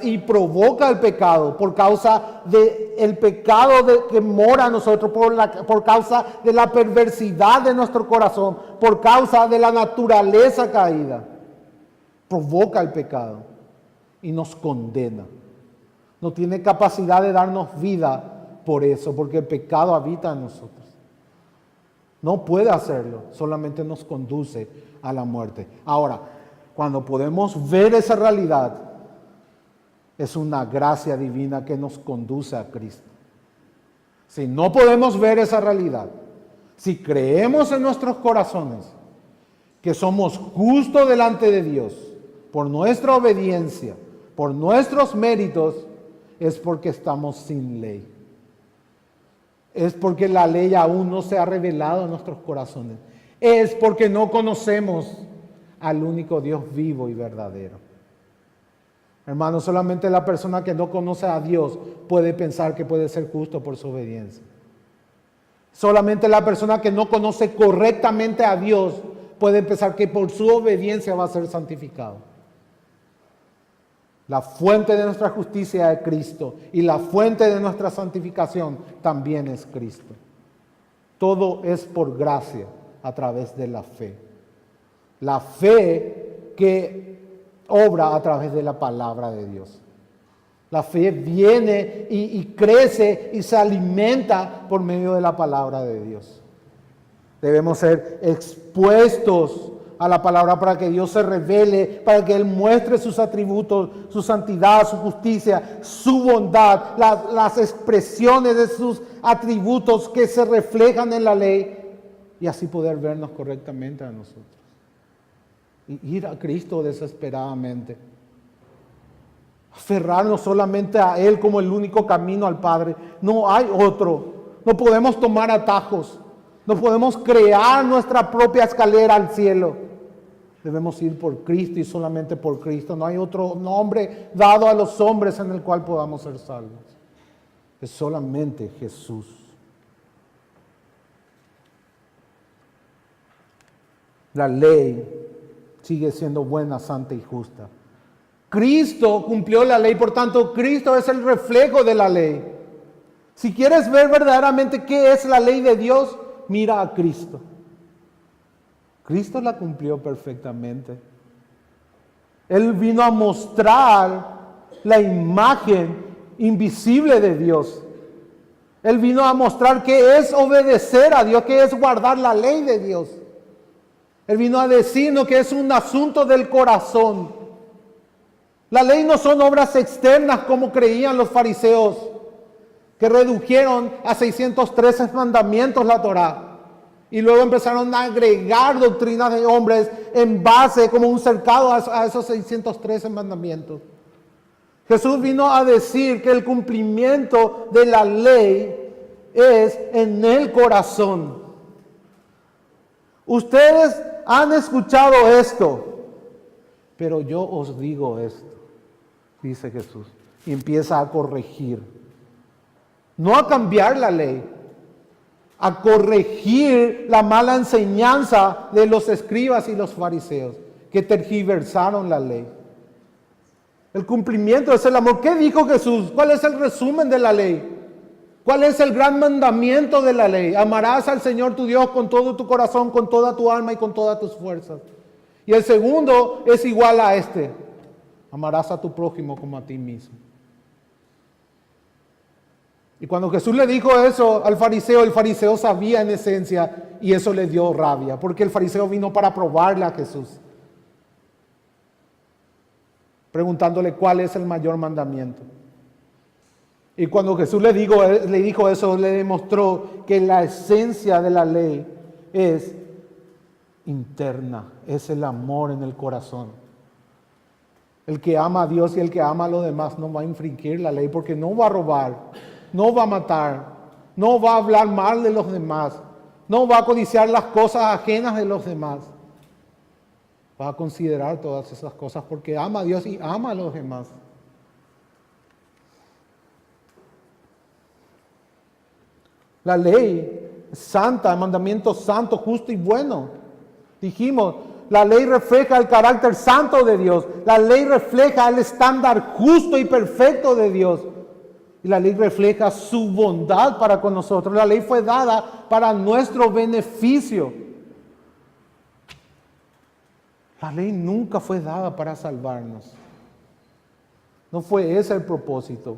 y provoca el pecado por causa del pecado que mora en nosotros, por causa de la perversidad de nuestro corazón, por causa de la naturaleza caída. Provoca el pecado y nos condena. No tiene capacidad de darnos vida por eso, porque el pecado habita en nosotros. No puede hacerlo, solamente nos conduce a la muerte. Ahora, cuando podemos ver esa realidad, es una gracia divina que nos conduce a Cristo. Si no podemos ver esa realidad, si creemos en nuestros corazones que somos justos delante de Dios por nuestra obediencia, por nuestros méritos, es porque estamos sin ley. Es porque la ley aún no se ha revelado en nuestros corazones. Es porque no conocemos al único Dios vivo y verdadero. Hermanos, solamente la persona que no conoce a Dios puede pensar que puede ser justo por su obediencia. Solamente la persona que no conoce correctamente a Dios puede pensar que por su obediencia va a ser santificado. La fuente de nuestra justicia es Cristo y la fuente de nuestra santificación también es Cristo. Todo es por gracia a través de la fe. La fe que obra a través de la palabra de Dios. La fe viene y crece y se alimenta por medio de la palabra de Dios. Debemos ser expuestos a la palabra para que Dios se revele, para que Él muestre sus atributos, su santidad, su justicia, su bondad, las expresiones de sus atributos que se reflejan en la ley y así poder vernos correctamente a nosotros. Y ir a Cristo desesperadamente. Aferrarnos solamente a Él como el único camino al Padre. No hay otro. No podemos tomar atajos. No podemos crear nuestra propia escalera al cielo. Debemos ir por Cristo y solamente por Cristo. No hay otro nombre dado a los hombres en el cual podamos ser salvos. Es solamente Jesús. La ley sigue siendo buena, santa y justa. Cristo cumplió la ley, por tanto, Cristo es el reflejo de la ley. Si quieres ver verdaderamente qué es la ley de Dios, mira a Cristo. Cristo la cumplió perfectamente. Él vino a mostrar la imagen invisible de Dios. Él vino a mostrar qué es obedecer a Dios, qué es guardar la ley de Dios. Él vino a decirnos que es un asunto del corazón. La ley no son obras externas como creían los fariseos, que redujeron a 613 mandamientos la Torá. Y luego empezaron a agregar doctrinas de hombres en base, como un cercado a esos 613 mandamientos. Jesús vino a decir que el cumplimiento de la ley es en el corazón. Ustedes han escuchado esto, pero yo os digo esto, dice Jesús, y empieza a corregir. No a cambiar la ley, a corregir la mala enseñanza de los escribas y los fariseos que tergiversaron la ley. El cumplimiento es el amor. ¿Qué dijo Jesús? ¿Cuál es el resumen de la ley? ¿Cuál es el gran mandamiento de la ley? Amarás al Señor tu Dios con todo tu corazón, con toda tu alma y con todas tus fuerzas. Y el segundo es igual a este. Amarás a tu prójimo como a ti mismo. Y cuando Jesús le dijo eso al fariseo, el fariseo sabía en esencia y eso le dio rabia, porque el fariseo vino para probarle a Jesús, preguntándole cuál es el mayor mandamiento. Y cuando Jesús le dijo eso, le demostró que la esencia de la ley es interna, es el amor en el corazón. El que ama a Dios y el que ama a los demás no va a infringir la ley porque no va a robar, no va a matar, no va a hablar mal de los demás, no va a codiciar las cosas ajenas de los demás. Va a considerar todas esas cosas porque ama a Dios y ama a los demás. La ley es santa, el mandamiento santo, justo y bueno. Dijimos, la ley refleja el carácter santo de Dios. La ley refleja el estándar justo y perfecto de Dios. Y la ley refleja su bondad para con nosotros. La ley fue dada para nuestro beneficio. La ley nunca fue dada para salvarnos. No fue ese el propósito.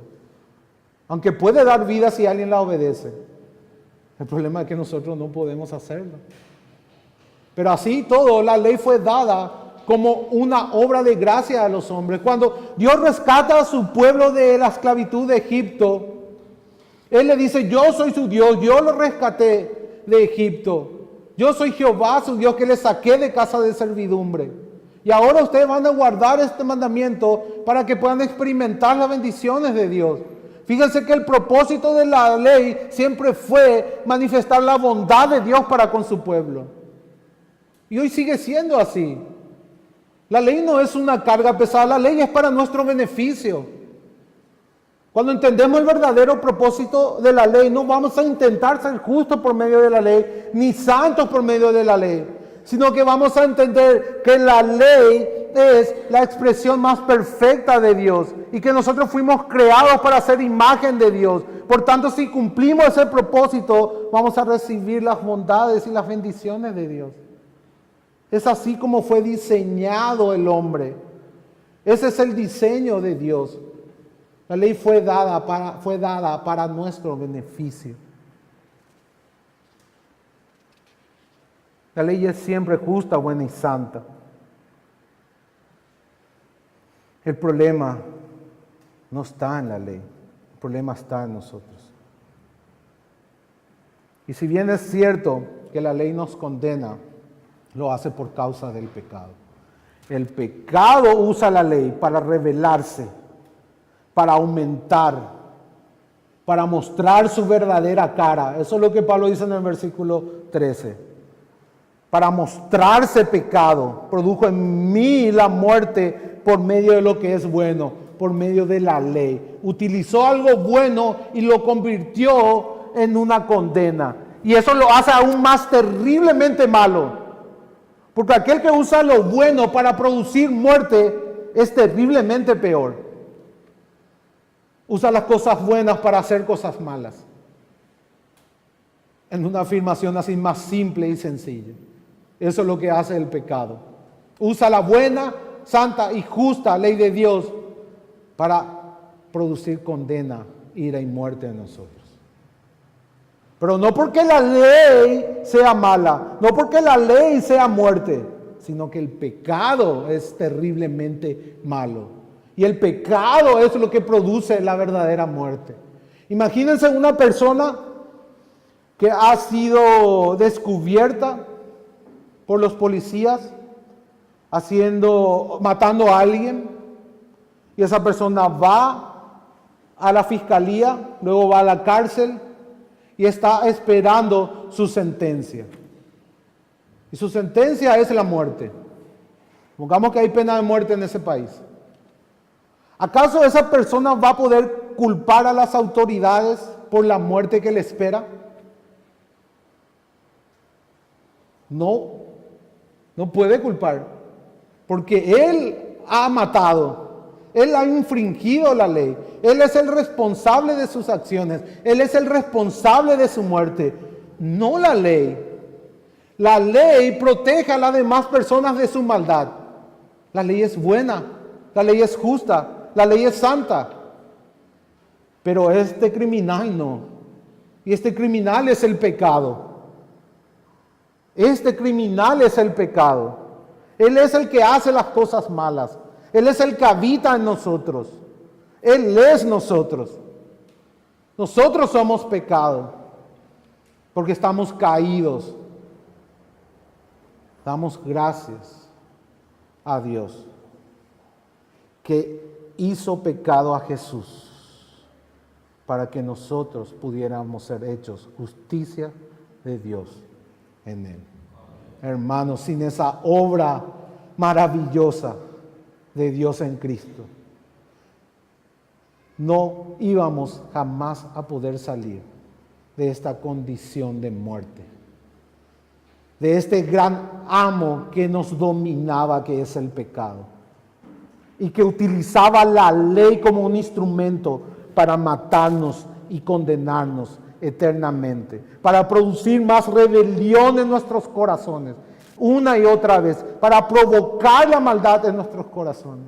Aunque puede dar vida si alguien la obedece. El problema es que nosotros no podemos hacerlo. Pero así todo, la ley fue dada como una obra de gracia a los hombres. Cuando Dios rescata a su pueblo de la esclavitud de Egipto, Él le dice, yo soy su Dios, yo lo rescaté de Egipto. Yo soy Jehová, su Dios, que les saqué de casa de servidumbre. Y ahora ustedes van a guardar este mandamiento para que puedan experimentar las bendiciones de Dios. Fíjense que el propósito de la ley siempre fue manifestar la bondad de Dios para con su pueblo. Y hoy sigue siendo así. La ley no es una carga pesada, la ley es para nuestro beneficio. Cuando entendemos el verdadero propósito de la ley, no vamos a intentar ser justos por medio de la ley, ni santos por medio de la ley, sino que vamos a entender que la ley es la expresión más perfecta de Dios y que nosotros fuimos creados para ser imagen de Dios. Por tanto, si cumplimos ese propósito, vamos a recibir las bondades y las bendiciones de Dios. Es así como fue diseñado el hombre. Ese es el diseño de Dios. La ley fue dada para nuestro beneficio. La ley es siempre justa, buena y santa. El problema no está en la ley, el problema está en nosotros. Y si bien es cierto que la ley nos condena, lo hace por causa del pecado. El pecado usa la ley para revelarse, para aumentar, para mostrar su verdadera cara. Eso es lo que Pablo dice en el versículo 13. Para mostrarse pecado, produjo en mí la muerte por medio de lo que es bueno, por medio de la ley. Utilizó algo bueno y lo convirtió en una condena. Y eso lo hace aún más terriblemente malo. Porque aquel que usa lo bueno para producir muerte es terriblemente peor. Usa las cosas buenas para hacer cosas malas. En una afirmación así más simple y sencilla. Eso es lo que hace el pecado. Usa la buena, santa y justa ley de Dios para producir condena, ira y muerte en nosotros. Pero no porque la ley sea mala, no porque la ley sea muerte, sino que el pecado es terriblemente malo. Y el pecado es lo que produce la verdadera muerte. Imagínense una persona que ha sido descubierta por los policías matando a alguien, y esa persona va a la fiscalía, luego va a la cárcel y está esperando su sentencia. Y su sentencia es la muerte. Pongamos que hay pena de muerte en ese país. ¿Acaso esa persona va a poder culpar a las autoridades por la muerte que le espera? No puede culpar, porque él ha matado, él ha infringido la ley, él es el responsable de sus acciones, él es el responsable de su muerte, no la ley. La ley protege a las demás personas de su maldad. La ley es buena, la ley es justa, la ley es santa, pero este criminal no, y este criminal es el pecado. Este criminal es el pecado. Él es el que hace las cosas malas. Él es el que habita en nosotros. Él es nosotros. Nosotros somos pecado porque estamos caídos. Damos gracias a Dios que hizo pecado a Jesús para que nosotros pudiéramos ser hechos justicia de Dios en Él. Hermanos, sin esa obra maravillosa de Dios en Cristo, no íbamos jamás a poder salir de esta condición de muerte, de este gran amo que nos dominaba, que es el pecado, y que utilizaba la ley como un instrumento para matarnos y condenarnos eternamente, para producir más rebelión en nuestros corazones, una y otra vez, para provocar la maldad en nuestros corazones.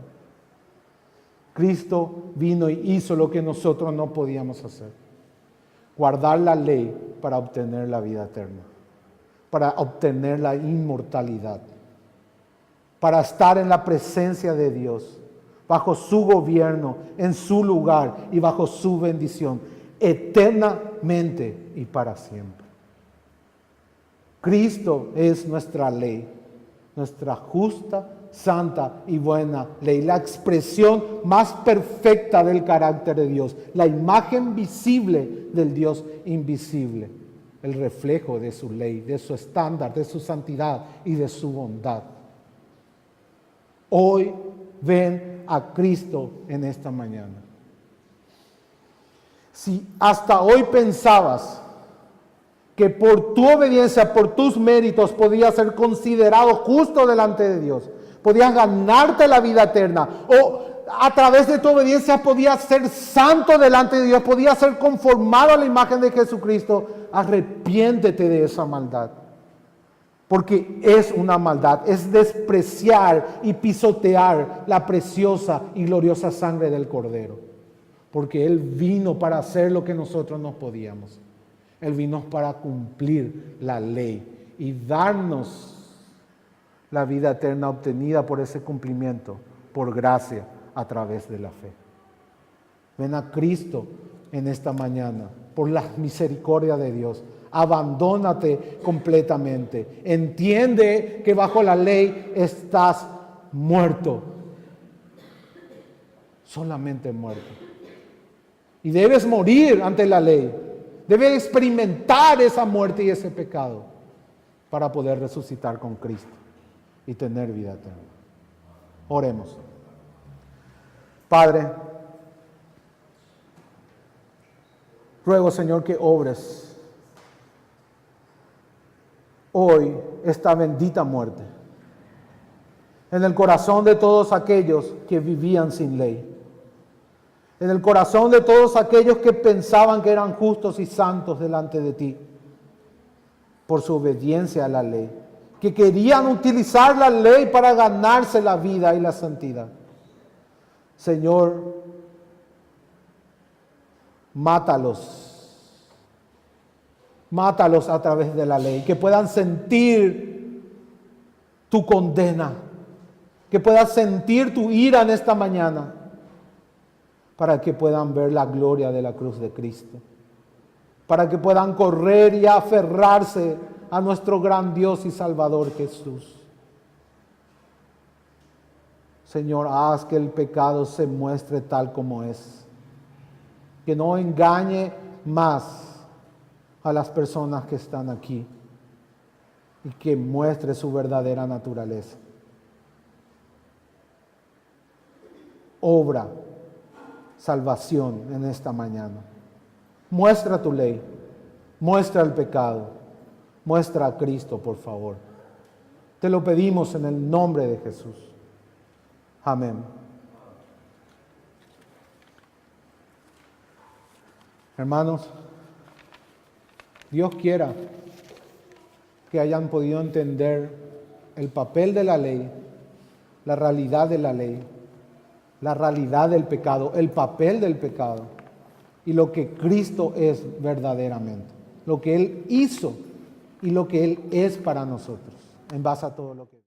Cristo vino y hizo lo que nosotros no podíamos hacer: guardar la ley para obtener la vida eterna, para obtener la inmortalidad, para estar en la presencia de Dios, bajo su gobierno, en su lugar y bajo su bendición, eternamente y para siempre. Cristo es nuestra ley, nuestra justa, santa y buena ley, la expresión más perfecta del carácter de Dios, la imagen visible del Dios invisible, el reflejo de su ley, de su estándar, de su santidad y de su bondad. Hoy ven a Cristo en esta mañana. Si hasta hoy pensabas que por tu obediencia, por tus méritos, podías ser considerado justo delante de Dios, podías ganarte la vida eterna, o a través de tu obediencia podías ser santo delante de Dios, podías ser conformado a la imagen de Jesucristo, arrepiéntete de esa maldad. Porque es una maldad, es despreciar y pisotear la preciosa y gloriosa sangre del Cordero. Porque Él vino para hacer lo que nosotros no podíamos. Él vino para cumplir la ley y darnos la vida eterna obtenida por ese cumplimiento, por gracia, a través de la fe. Ven a Cristo en esta mañana, por la misericordia de Dios. Abandónate completamente. Entiende que bajo la ley estás muerto. Solamente muerto. Y debes morir ante la ley. Debes experimentar esa muerte y ese pecado para poder resucitar con Cristo y tener vida eterna. Oremos. Padre, ruego, Señor, que obres hoy esta bendita muerte en el corazón de todos aquellos que vivían sin ley, en el corazón de todos aquellos que pensaban que eran justos y santos delante de ti por su obediencia a la ley, que querían utilizar la ley para ganarse la vida y la santidad. Señor, mátalos a través de la ley, que puedan sentir tu condena, que puedan sentir tu ira en esta mañana, para que puedan ver la gloria de la cruz de Cristo, para que puedan correr y aferrarse a nuestro gran Dios y Salvador Jesús. Señor, haz que el pecado se muestre tal como es, que no engañe más a las personas que están aquí y que muestre su verdadera naturaleza. Obra salvación en esta mañana. Muestra tu ley, muestra el pecado, muestra a Cristo, por favor. Te lo pedimos en el nombre de Jesús. Amén. Hermanos, Dios quiera que hayan podido entender el papel de la ley, la realidad de la ley, la realidad del pecado, el papel del pecado y lo que Cristo es verdaderamente, lo que Él hizo y lo que Él es para nosotros, en base a todo lo que